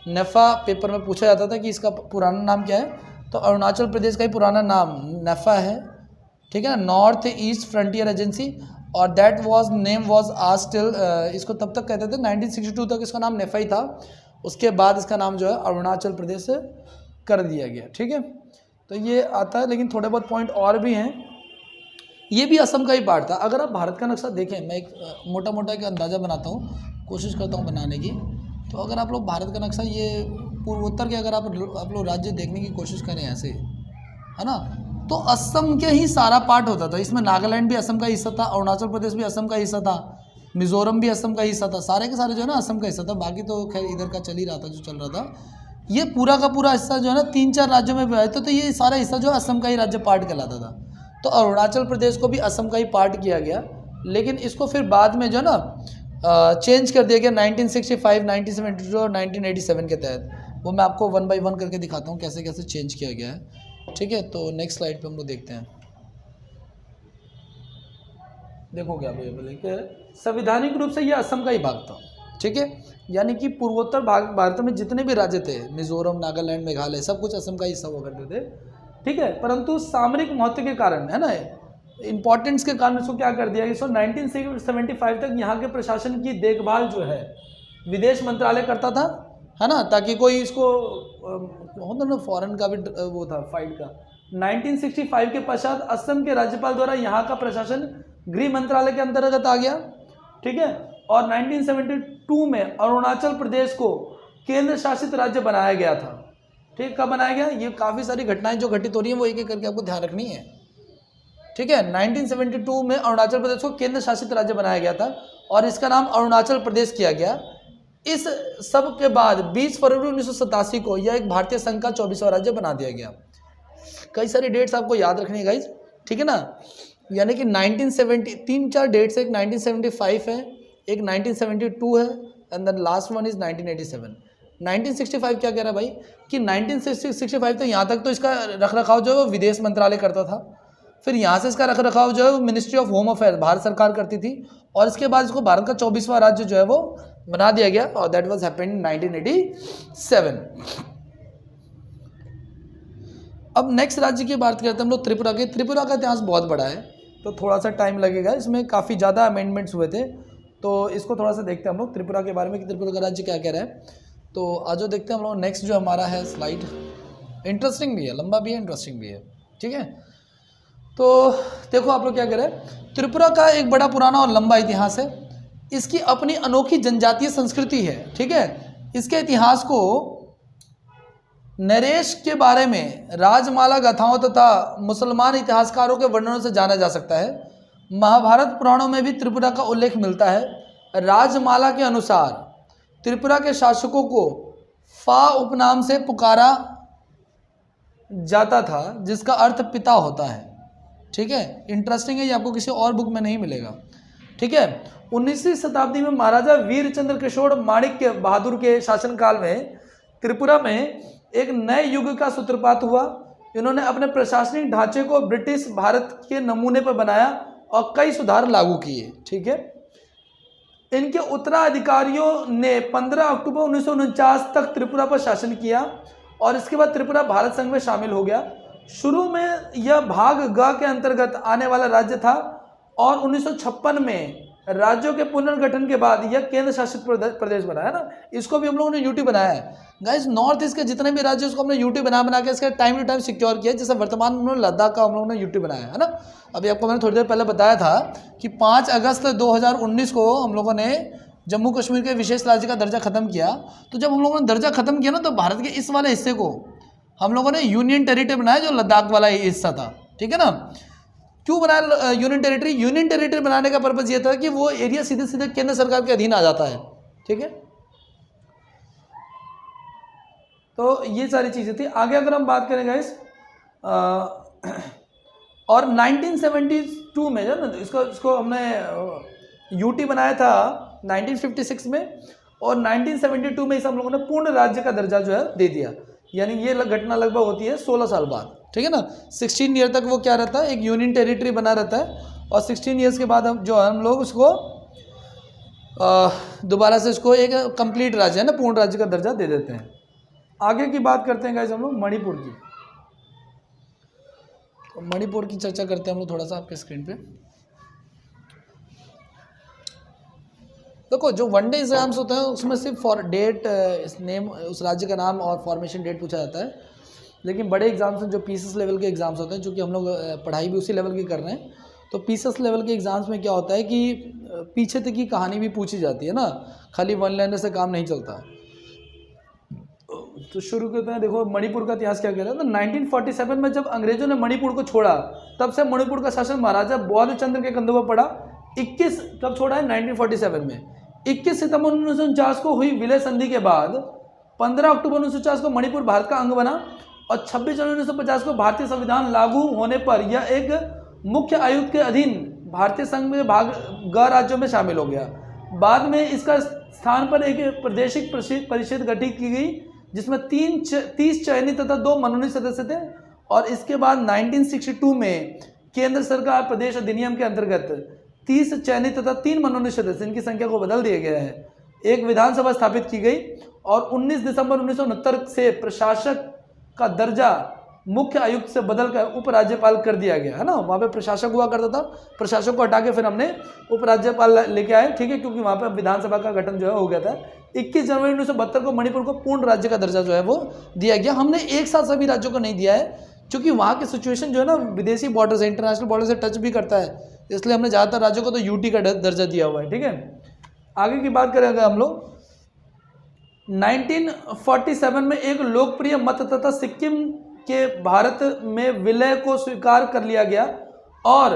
नेफा पेपर में पूछा जाता था कि इसका पुराना नाम क्या है, तो अरुणाचल प्रदेश का ही पुराना नाम नेफा है, ठीक है ना, नॉर्थ ईस्ट फ्रंटियर एजेंसी। और दैट वाज नेम वाज आज टिल, इसको तब तक कहते थे 1962 तक इसका नाम नेफा ही था। उसके बाद इसका नाम जो है अरुणाचल प्रदेश कर दिया गया, ठीक है। तो ये आता है, लेकिन थोड़े बहुत पॉइंट और भी हैं। ये भी असम का ही पार्ट था। अगर आप भारत का नक्शा देखें, मैं एक मोटा मोटा एक अंदाज़ा बनाता हूँ, कोशिश करता हूँ बनाने की। तो अगर आप लोग भारत का नक्शा ये पूर्वोत्तर के अगर आप लोग राज्य देखने की कोशिश करें ऐसे, है ना, तो असम के ही सारा पार्ट होता था। इसमें नागालैंड भी असम का हिस्सा था, अरुणाचल प्रदेश भी असम का हिस्सा था, मिजोरम भी असम का हिस्सा था, सारे के सारे जो है ना असम का हिस्सा था। बाकी तो खैर इधर का चल ही रहा था जो चल रहा था। ये पूरा का पूरा हिस्सा जो है ना 3-4 राज्यों में विभाजित था, तो ये सारा हिस्सा जो असम का ही राज्य पार्ट कहलाता था। तो अरुणाचल प्रदेश को भी असम का ही पार्ट किया गया, लेकिन इसको फिर बाद में जो है ना चेंज कर दिया गया 1965, 1972 और 1987 के तहत। वो मैं आपको 1 बाय 1 करके दिखाता हूँ कैसे कैसे चेंज किया गया है। ठीक है, तो नेक्स्ट स्लाइड पे हम लोग देखते हैं। देखोगे आप ये संवैधानिक रूप से ये असम का ही भाग था। ठीक है, यानी कि पूर्वोत्तर भारत में जितने भी राज्य थे, मिजोरम, नागालैंड, मेघालय, सब कुछ असम का हिस्सा हुआ करते थे। ठीक है, परंतु सामरिक महत्व के कारण, है ना, इंपॉर्टेंस के कारण इसको क्या कर दिया कि 1975 तक यहाँ के प्रशासन की देखभाल जो है विदेश मंत्रालय करता था, है ना, ताकि कोई इसको होता ना फॉरेन का भी वो था फाइट का। 1965 के पश्चात असम के राज्यपाल द्वारा यहाँ का प्रशासन गृह मंत्रालय के अंतर्गत आ गया। ठीक है, और 1972 में अरुणाचल प्रदेश को केंद्र शासित राज्य बनाया गया था। ठीक, कब बनाया गया? ये काफ़ी सारी घटनाएं जो घटित हो रही हैं वो एक एक करके आपको ध्यान रखनी है। ठीक है, 1972 में अरुणाचल प्रदेश को केंद्र शासित राज्य बनाया गया था और इसका नाम अरुणाचल प्रदेश किया गया। इस सब के बाद 20 फरवरी 1987 को यह एक भारतीय संघ का 24वां राज्य बना दिया गया। कई सारी डेट्स आपको याद रखनी है गाइज, ठीक है ना, यानी कि 1970 3-4 डेट्स, एक 1975 है, एक 1972 है and then last one is 1987। 1965 क्या कह रहा है भाई कि 1965 तो यहाँ तक तो इसका रख रखाव जो है वो विदेश मंत्रालय करता था, फिर यहाँ से इसका रख रखाव जो है वो ministry of home affair Bharat सरकार करती थी, और इसके बाद इसको भारत का 24वां राज्य जो है वो बना दिया गया और दैट वाज हैपेंड इन 1987। अब नेक्स्ट राज्य की बात करते हैं हम लोग त्रिपुरा के। त्रिपुरा का इतिहास बहुत बड़ा है तो थोड़ा सा टाइम लगेगा, इसमें काफ़ी ज़्यादा अमेंडमेंट्स हुए थे, तो इसको थोड़ा सा देखते हैं हम लोग त्रिपुरा के बारे में कि त्रिपुरा का राज्य क्या कह रहा है। तो आज देखते हैं हम लोग नेक्स्ट जो हमारा है स्लाइड, इंटरेस्टिंग भी है, लंबा भी है, इंटरेस्टिंग भी है। ठीक है, तो देखो आप लोग क्या कह रहे हैं, त्रिपुरा का एक बड़ा पुराना और लंबा इतिहास है, इसकी अपनी अनोखी जनजातीय संस्कृति है। ठीक है, इसके इतिहास को नरेश के बारे में राजमाला गाथाओं तथा मुसलमान इतिहासकारों के वर्णनों से जाना जा सकता है। महाभारत पुराणों में भी त्रिपुरा का उल्लेख मिलता है। राजमाला के अनुसार त्रिपुरा के शासकों को फा उपनाम से पुकारा जाता था जिसका अर्थ पिता होता है। ठीक है, इंटरेस्टिंग है, ये आपको किसी और बुक में नहीं मिलेगा। ठीक है, 19वीं शताब्दी में महाराजा वीरचंद्र किशोर माणिक्य बहादुर के शासनकाल में त्रिपुरा में एक नए युग का सूत्रपात हुआ। इन्होंने अपने प्रशासनिक ढांचे को ब्रिटिश भारत के नमूने पर बनाया और कई सुधार लागू किए। ठीक है, इनके उत्तराधिकारियों ने 15 अक्टूबर 1949 तक त्रिपुरा पर शासन किया और इसके बाद त्रिपुरा भारत संघ में शामिल हो गया। शुरू में यह भाग ग के अंतर्गत आने वाला राज्य था और 1956 में राज्यों के पुनर्गठन के बाद यह केंद्र शासित प्रदेश बना है ना। इसको भी हम लोगों ने यूटी बनाया है गाइस, नॉर्थ ईस्ट के जितने भी राज्य उसको हमने यूटी बना के इसका टाइम टू टाइम सिक्योर किया। जैसे वर्तमान में लद्दाख का हम लोगों ने यूटी बनाया है ना। अभी आपको मैंने थोड़ी देर पहले बताया था कि 5 अगस्त 2019 को हम लोगों ने जम्मू कश्मीर के विशेष राज्य का दर्जा खत्म किया। तो जब हम लोगों ने दर्जा खत्म किया ना, तो भारत के इस वाले हिस्से को हम लोगों ने यूनियन टेरिटरी बनाया जो लद्दाख वाला हिस्सा था। ठीक है ना, क्यों बनाया यूनियन टेरिटरी? यूनियन टेरिटरी बनाने का पर्पज ये था कि वो एरिया सीधे सीधे केंद्र सरकार के अधीन आ जाता है। ठीक है, तो ये सारी चीज़ें थी। आगे अगर हम बात करें गाइस, और 1972 में जो ना इसको हमने यूटी बनाया था 1956 में, और 1972 में इसे हम लोगों ने पूर्ण राज्य का दर्जा जो है दे दिया। यानी ये घटना लगभग होती है 16 साल बाद। ठीक है ना, 16 ईयर तक वो क्या रहता है, एक यूनियन टेरिटरी बना रहता है, और 16 ईयर्स के बाद हम लोग उसको दोबारा से इसको एक कंप्लीट राज्य है ना, पूर्ण राज्य का दर्जा दे देते हैं। आगे की बात करते हैं गाइस हम लोग मणिपुर की। तो मणिपुर की चर्चा करते हैं हम लोग थोड़ा सा आपके स्क्रीन पे। देखो, जो वनडे एग्जाम्स होते हैं उसमें सिर्फ फॉर डेट, नेम, उस राज्य का नाम और फॉर्मेशन डेट पूछा जाता है। लेकिन बड़े एग्जाम्स हैं जो पीसीएस लेवल के एग्जाम्स होते हैं, जो कि हम लोग पढ़ाई भी उसी लेवल की कर रहे हैं। तो पीसीएस लेवल के एग्जाम्स में क्या होता है कि पीछे तक की कहानी भी पूछी जाती है ना, खाली वन लाइनर से काम नहीं चलता। तो शुरू करते हैं। देखो मणिपुर का इतिहास क्या कह रहा है। तो 1947 में जब अंग्रेजों ने मणिपुर को छोड़ा, तब से मणिपुर का शासन महाराजा बौद्ध चंद्र के कंधों पर पड़ा। 21 कब छोड़ा है? 1947 में। 21 सितंबर 1949 को हुई विलय संधि के बाद 15 अक्टूबर 1949 को मणिपुर भारत का अंग बना और 26 जनवरी 1950 को भारतीय संविधान लागू होने पर यह एक मुख्य आयुक्त के अधीन भारतीय संघ में भाग ग राज्यों में शामिल हो गया। बाद में इसका स्थान पर एक प्रादेशिक परिषद गठित की गई, जिसमें 30 चयनित तथा 2 मनोनीत सदस्य थे। और इसके बाद 1962 में केंद्र सरकार प्रदेश अधिनियम के अंतर्गत 30 चयनित तथा 3 मनोनीत सदस्य, इनकी संख्या को बदल दिया गया है। एक विधानसभा स्थापित की गई और 19 दिसंबर 1969 से प्रशासक का दर्जा मुख्य आयुक्त से बदलकर उपराज्यपाल कर दिया गया है ना। वहाँ पे प्रशासक हुआ करता था, प्रशासक को हटा के फिर हमने उपराज्यपाल लेके आए, ठीक है, क्योंकि वहाँ पे विधानसभा का गठन जो है हो गया था। 21 जनवरी 1972 को मणिपुर को पूर्ण राज्य का दर्जा जो है वो दिया गया। हमने एक साथ सभी राज्यों को नहीं दिया है, क्योंकि वहाँ की सिचुएशन जो है ना विदेशी बॉर्डर से, इंटरनेशनल बॉर्डर से टच भी करता है, इसलिए हमने ज़्यादातर राज्यों को तो यूटी का दर्जा दिया हुआ है, ठीक है। आगे की बात करेंगे हम लोग। 1947 में एक लोकप्रिय मत तथा सिक्किम के भारत में विलय को स्वीकार कर लिया गया और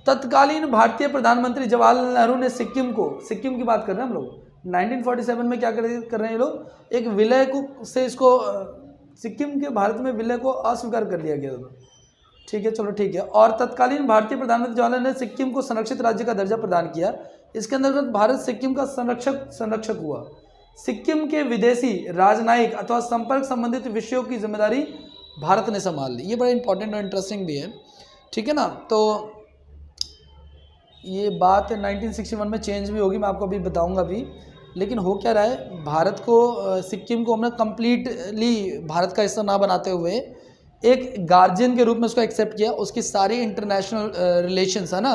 तत्कालीन भारतीय प्रधानमंत्री जवाहरलाल नेहरू ने सिक्किम की बात कर रहे हैं हम लोग, 1947 में क्या कर रहे हैं ये लोग, एक विलय को से इसको सिक्किम के भारत में विलय को अस्वीकार कर लिया गया था, ठीक है, चलो ठीक है। और तत्कालीन भारतीय प्रधानमंत्री जवाहरलाल नेहरू ने सिक्किम को संरक्षित राज्य का दर्जा प्रदान किया। इसके अंतर्गत भारत सिक्किम का संरक्षक हुआ। सिक्किम के विदेशी, राजनयिक अथवा संपर्क संबंधित विषयों की जिम्मेदारी भारत ने संभाल ली। ये बड़ा इंपॉर्टेंट और इंटरेस्टिंग भी है, ठीक है ना। तो ये बात 1961 में चेंज भी होगी, मैं आपको अभी बताऊंगा भी। लेकिन हो क्या रहा है, भारत को सिक्किम को हमने कम्प्लीटली भारत का हिस्सा ना बनाते हुए एक गार्जियन के रूप में उसको एक्सेप्ट किया। उसकी सारी इंटरनेशनल रिलेशंस है ना,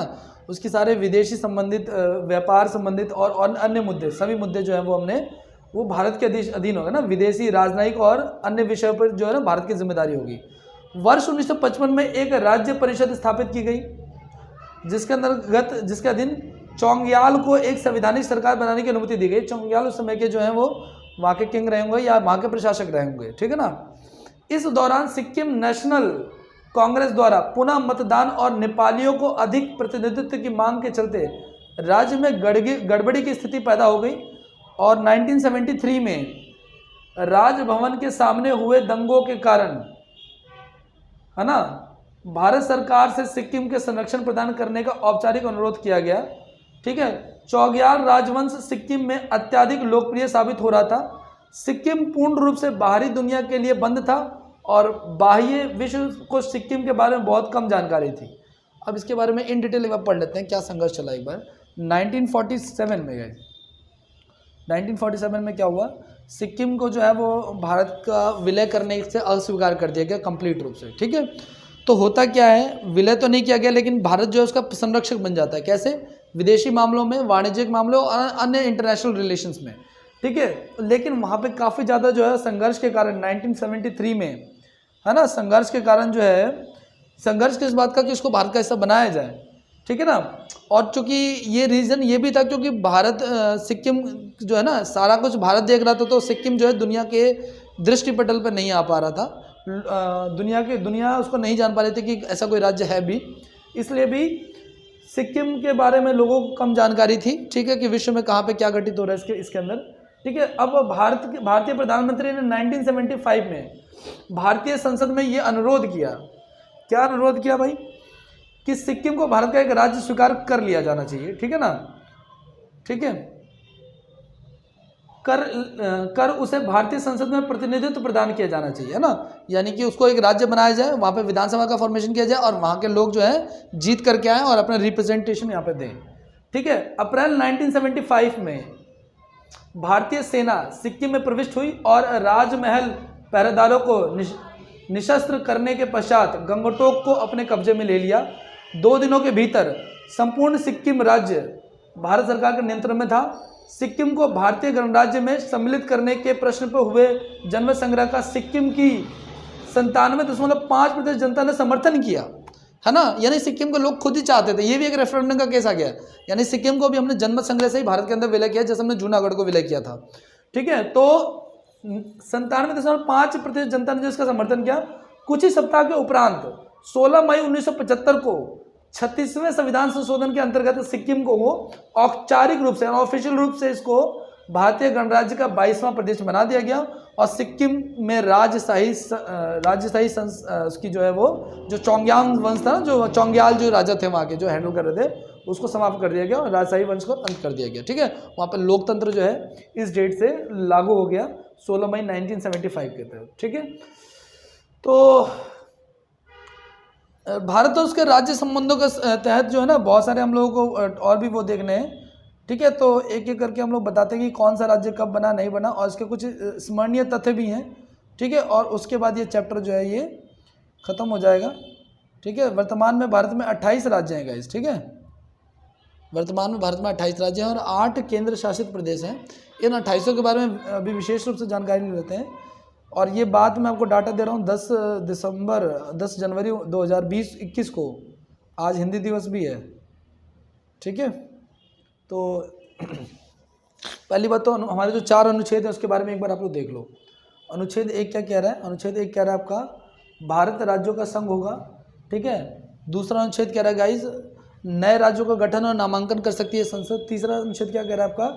उसकी सारे विदेशी संबंधित, व्यापार संबंधित और अन्य मुद्दे, सभी मुद्दे जो हैं वो हमने वो भारत के अधीन होगा ना। विदेशी, राजनयिक और अन्य विषयों पर जो है ना भारत की जिम्मेदारी होगी। वर्ष 1955 में एक राज्य परिषद स्थापित की गई, जिसके अधीन चोंग्याल को एक संवैधानिक सरकार बनाने की अनुमति दी गई। चोंग्याल उस समय के जो है वो वहाँ के किंग रहे होंगे या वहाँ के प्रशासक रहे होंगे, ठीक है ना। इस दौरान सिक्किम नेशनल कांग्रेस द्वारा पुनः मतदान और नेपालियों को अधिक प्रतिनिधित्व की मांग के चलते राज्य में गड़बड़ी की स्थिति पैदा हो गई और 1973 में राजभवन के सामने हुए दंगों के कारण, है ना, भारत सरकार से सिक्किम के संरक्षण प्रदान करने का औपचारिक अनुरोध किया गया, ठीक है। चौग्याल राजवंश सिक्किम में अत्यधिक लोकप्रिय साबित हो रहा था। सिक्किम पूर्ण रूप से बाहरी दुनिया के लिए बंद था और बाह्य विश्व को सिक्किम के बारे में बहुत कम जानकारी थी। अब इसके बारे में इन डिटेल एक पढ़ लेते हैं, क्या संघर्ष चला एक बार। 1947 में गए, 1947 में क्या हुआ, सिक्किम को जो है वो भारत का विलय करने से अस्वीकार कर दिया गया कंप्लीट रूप से, ठीक है। तो होता क्या है, विलय तो नहीं किया गया, लेकिन भारत जो है उसका संरक्षक बन जाता है। कैसे? विदेशी मामलों में, वाणिज्यिक मामलों और अन्य इंटरनेशनल रिलेशंस में, ठीक है। लेकिन वहाँ पे काफ़ी ज़्यादा जो है संघर्ष के कारण 1973 में, है ना, संघर्ष के कारण जो है, संघर्ष किस बात का कि उसको भारत का हिस्सा बनाया जाए, ठीक है ना। और चूँकि ये रीज़न ये भी था क्योंकि भारत सिक्किम जो है ना, सारा कुछ भारत देख रहा था, तो सिक्किम जो है दुनिया के दृष्टिपटल पर नहीं आ पा रहा था। दुनिया उसको नहीं जान पा रही थी कि ऐसा कोई राज्य है भी, इसलिए भी सिक्किम के बारे में लोगों को कम जानकारी थी, ठीक है, कि विश्व में कहाँ पे क्या घटित हो रहा है इसके अंदर, ठीक है। अब भारतीय प्रधानमंत्री ने 1975 में भारतीय संसद में ये अनुरोध किया, क्या अनुरोध किया भाई, कि सिक्किम को भारत का एक राज्य स्वीकार कर लिया जाना चाहिए, ठीक है ना, ठीक है, कर उसे भारतीय संसद में प्रतिनिधित्व प्रदान किया जाना चाहिए, है ना। यानी कि उसको एक राज्य बनाया जाए, वहाँ पे विधानसभा का फॉर्मेशन किया जाए और वहाँ के लोग जो है जीत करके आए और अपना रिप्रेजेंटेशन यहाँ पे दें, ठीक है। अप्रैल 1975 में भारतीय सेना सिक्किम में प्रविष्ट हुई और राजमहल पहरेदारों को निशस्त्र करने के पश्चात गंगटोक को अपने कब्जे में ले लिया। 2 दिनों के भीतर संपूर्ण सिक्किम राज्य भारत सरकार के नियंत्रण में था। सिक्किम को भारतीय गणराज्य में सम्मिलित करने के प्रश्न पर हुए जनमत संग्रह का सिक्किम की 97.5% जनता ने समर्थन किया, है ना। यानी सिक्किम को लोग खुद ही चाहते थे, ये भी एक रेफरेंडम का केस आ गया। यानी सिक्किम को भी हमने जनमत संग्रह से ही भारत के अंदर विलय किया, जैसे हमने जूनागढ़ को विलय किया था, ठीक है, तो 97.5% जनता ने इसका समर्थन किया। कुछ ही सप्ताह के उपरांत 16 मई 1975 को 36वें संविधान संशोधन के अंतर्गत सिक्किम को औपचारिक रूप से, ऑफिशियल रूप से इसको भारतीय गणराज्य का 22वां प्रदेश बना दिया गया और सिक्किम में राजशाही उसकी जो है वो जो चोंग्यांग वंश था, जो चोंग्याल जो राजा थे वहाँ के जो हैंडल कर रहे थे, उसको समाप्त कर दिया गया और राजशाही वंश को अंत कर दिया गया। ठीक है, वहाँ पर लोकतंत्र जो है इस डेट से लागू हो गया 16 मई 1975 के तहत। ठीक है, तो भारत और उसके राज्य संबंधों के तहत जो है ना बहुत सारे हम लोगों को और भी वो देखने हैं। ठीक है, तो एक एक करके हम लोग बताते हैं कि कौन सा राज्य कब बना नहीं बना और इसके कुछ स्मरणीय तथ्य भी हैं। ठीक है, और उसके बाद ये चैप्टर जो है ये ख़त्म हो जाएगा। ठीक है, वर्तमान में भारत में 28 राज्य हैं गाइस। ठीक है, वर्तमान में भारत में 28 राज्य हैं और 8 केंद्र शासित प्रदेश हैं। इन 28 के बारे में अभी विशेष रूप से जानकारी ले लेते हैं और ये बात मैं आपको डाटा दे रहा हूँ 10 जनवरी 2021 को, आज हिंदी दिवस भी है। ठीक है, तो पहली बात तो हमारे जो 4 अनुच्छेद हैं उसके बारे में एक बार आप लोग देख लो। अनुच्छेद 1 क्या कह रहा है? अनुच्छेद 1 कह रहा है आपका भारत राज्यों का संघ होगा। ठीक है, दूसरा अनुच्छेद कह रहा है गाइस नए राज्यों का गठन और नामांकन कर सकती है संसद। तीसरा अनुच्छेद क्या कह रहा है आपका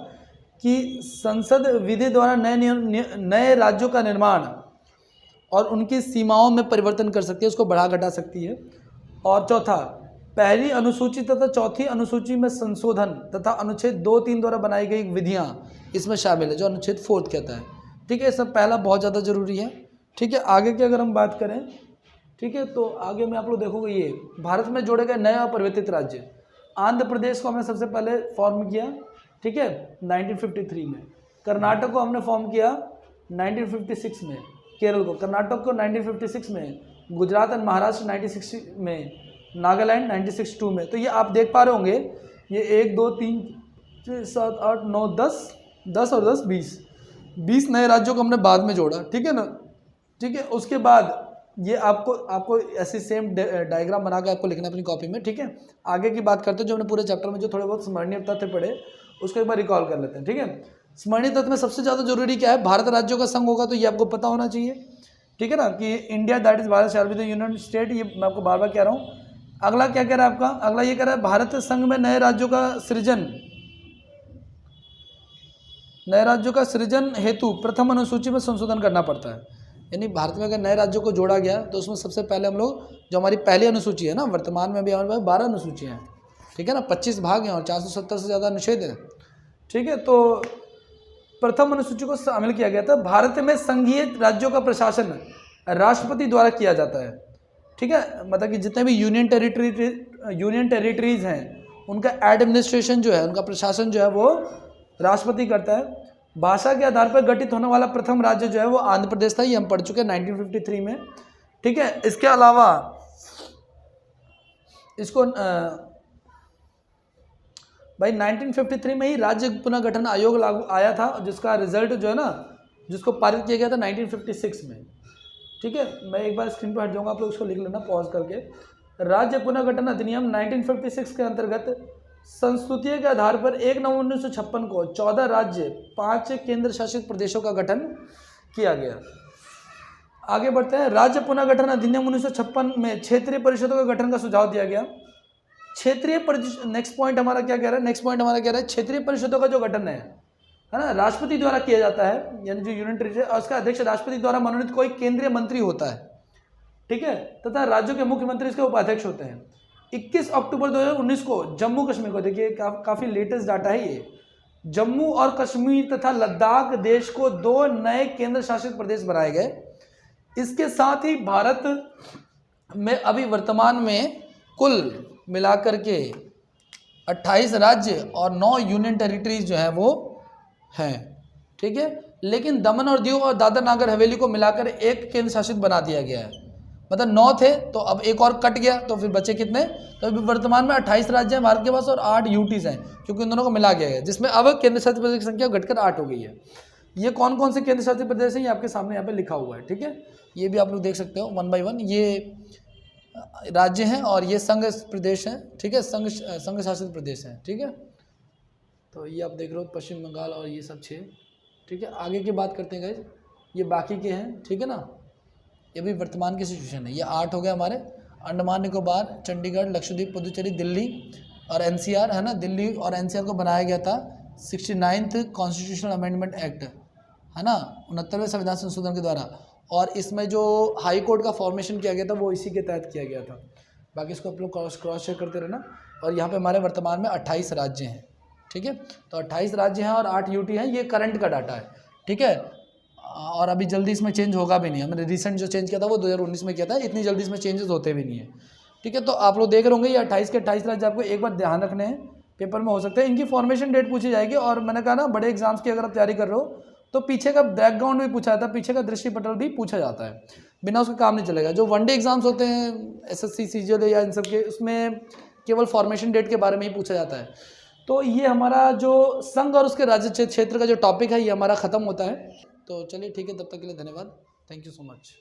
कि संसद विधि द्वारा नए राज्यों का निर्माण और उनकी सीमाओं में परिवर्तन कर सकती है, उसको बढ़ा घटा सकती है। और चौथा, पहली अनुसूची तथा चौथी अनुसूची में संशोधन तथा अनुच्छेद 2, 3 द्वारा बनाई गई विधियां इसमें शामिल है, जो अनुच्छेद 4 कहता है। ठीक है, सब पहला बहुत ज़्यादा जरूरी है। ठीक है, आगे की अगर हम बात करें, ठीक है, तो आगे में आप लोग देखोगे ये भारत में जोड़े गए नए और परिवर्तित राज्य। आंध्र प्रदेश को हमने सबसे पहले फॉर्म किया, ठीक है, 1953 में। कर्नाटक को हमने फॉर्म किया 1956 में। केरल को, कर्नाटक को 1956 में, गुजरात और महाराष्ट्र 1960 में, नागालैंड 1962 में। तो ये आप देख पा रहे होंगे ये 1 2 3 6 7 8 9 10 और 10 20 नए राज्यों को हमने बाद में जोड़ा। ठीक है ना, ठीक है। उसके बाद ये आपको ऐसी सेम डायग्राम बना के आपको लिखना अपनी कॉपी में। ठीक है, आगे की बात करते हैं जो हमने पूरे चैप्टर में जो थोड़े बहुत स्मरणीय तथ्य पढ़े उसको एक बार रिकॉल कर लेते हैं। ठीक है, स्मरणीय तथ्य में सबसे ज़्यादा जरूरी क्या है? भारत राज्यों का संघ होगा, तो ये आपको पता होना चाहिए। ठीक है ना, कि India that is Bharat shall be the union state, ये मैं आपको बार बार कह रहा हूँ। अगला क्या कह रहा है आपका? अगला ये कह रहा है भारत संघ में नए राज्यों का सृजन हेतु प्रथम अनुसूची में संशोधन करना पड़ता है। यानी भारत में अगर नए राज्यों को जोड़ा गया तो उसमें सबसे पहले हम लोग जो हमारी पहली अनुसूची है ना, वर्तमान में भी हमारे पास 12 अनुसूचियाँ हैं। ठीक है ना, 25 भाग हैं और 470 से ज़्यादा अनुच्छेद हैं। ठीक है, तो प्रथम अनुसूची को शामिल किया गया था। भारत में संघीय राज्यों का प्रशासन राष्ट्रपति द्वारा किया जाता है। ठीक है, मतलब कि जितने भी यूनियन टेरिटरीज हैं उनका एडमिनिस्ट्रेशन जो है, उनका प्रशासन जो है वो राष्ट्रपति करता है। भाषा के आधार पर गठित होने वाला प्रथम राज्य जो है वो आंध्र प्रदेश था, ये हम पढ़ चुके हैं 1953 में। ठीक है, इसके अलावा इसको भाई 1953 में ही राज्य पुनर्गठन आयोग लागू आया था, जिसका रिजल्ट जो है ना, जिसको पारित किया गया था 1956 में। ठीक है, मैं एक बार स्क्रीन पर हट जाऊंगा, आप लोग उसको लिख लेना पॉज करके। राज्य पुनर्गठन अधिनियम 1956 के अंतर्गत संस्तुतियों के आधार पर 1 नवंबर 1956 को 14 राज्य 5 केंद्र शासित प्रदेशों का गठन किया गया। आगे बढ़ते हैं। राज्य पुनर्गठन अधिनियम 1956 में क्षेत्रीय परिषदों का गठन का सुझाव दिया गया। क्षेत्रीय परिषद, नेक्स्ट पॉइंट हमारा क्या कह रहा है? नेक्स्ट पॉइंट हमारा कह रहा है क्षेत्रीय परिषदों का जो गठन है ना, राष्ट्रपति द्वारा किया जाता है, यानी जो यूनियन टेरिटरी और उसका अध्यक्ष राष्ट्रपति द्वारा मनोनीत कोई केंद्रीय मंत्री होता है। ठीक है, तथा राज्यों के मुख्यमंत्री इसके उपाध्यक्ष होते हैं। 21 अक्टूबर 2019 को जम्मू कश्मीर को, देखिए काफ़ी लेटेस्ट डाटा है ये, जम्मू और कश्मीर तथा लद्दाख देश को 2 नए केंद्र शासित प्रदेश बनाए गए। इसके साथ ही भारत में अभी वर्तमान में कुल मिलाकर के 28 राज्य और 9 यूनियन टेरिटरीज जो है वो हैं। ठीक है, लेकिन दमन और दीव और दादर नागर हवेली को मिलाकर एक केंद्र शासित बना दिया गया है। मतलब 9 थे तो अब एक और कट गया, तो फिर बचे कितने? तो अभी वर्तमान में 28 राज्य हैं भारत के पास और 8 यूटीज हैं, क्योंकि इन दोनों को मिला गया है, जिसमें अब केंद्र शासित प्रदेश की संख्या घटकर 8 हो गई है। ये कौन कौन से केंद्र शासित प्रदेश हैं ये आपके सामने यहाँ पे लिखा हुआ है। ठीक है, ये भी आप लोग देख सकते हो 1 by 1 ये राज्य हैं और ये संघ प्रदेश हैं। ठीक है, संघ शासित प्रदेश हैं। ठीक है, तो ये आप देख रहे हो पश्चिम बंगाल और ये सब 6 ठीक है, आगे की बात करते हैं गाइज, ये बाकी के हैं, ठीक है ना, ये भी वर्तमान की सिचुएशन है। ये 8 हो गए हमारे, अंडमान निकोबार, चंडीगढ़, लक्षद्वीप, पुदुचेरी, दिल्ली और एनसीआर, है ना। दिल्ली और एनसीआर को बनाया गया था 69th कॉन्स्टिट्यूशनल अमेंडमेंट एक्ट, है ना, 69वें संविधान संशोधन के द्वारा। और इसमें जो हाई कोर्ट का फॉर्मेशन किया गया था वो इसी के तहत किया गया था। बाकी इसको आप लोग क्रॉस चेक करते रहना। और यहाँ पे हमारे वर्तमान में 28 राज्य हैं, ठीक है। तो 28 राज्य हैं और 8 यूटी हैं, ये करंट का डाटा है, ठीक है। और अभी जल्दी इसमें चेंज होगा भी नहीं, हमने रिसेंट जो चेंज किया था वो 2019 में किया था, इतनी जल्दी इसमें चेंजेस होते भी नहीं है, ठीक है। तो आप लोग देख रहे होंगे ये 28 के 28 राज्य आपको एक बार ध्यान रखने हैं, पेपर में हो सकता है इनकी फॉर्मेशन डेट पूछी जाएगी। और मैंने कहा ना, बड़े एग्जाम्स की अगर आप तैयारी कर रहे हो तो पीछे का बैकग्राउंड भी पूछा जाता है, पीछे का दृष्टि पटल भी पूछा जाता है, बिना उसका काम नहीं चलेगा। जो वनडे एग्जाम्स होते हैं एसएससी सीजीएल या इन सब के, उसमें केवल फॉर्मेशन डेट के बारे में ही पूछा जाता है। तो ये हमारा जो संघ और उसके राज्य क्षेत्र का जो टॉपिक है ये हमारा ख़त्म होता है। तो चलिए ठीक है, तब तक के लिए धन्यवाद, थैंक यू सो मच।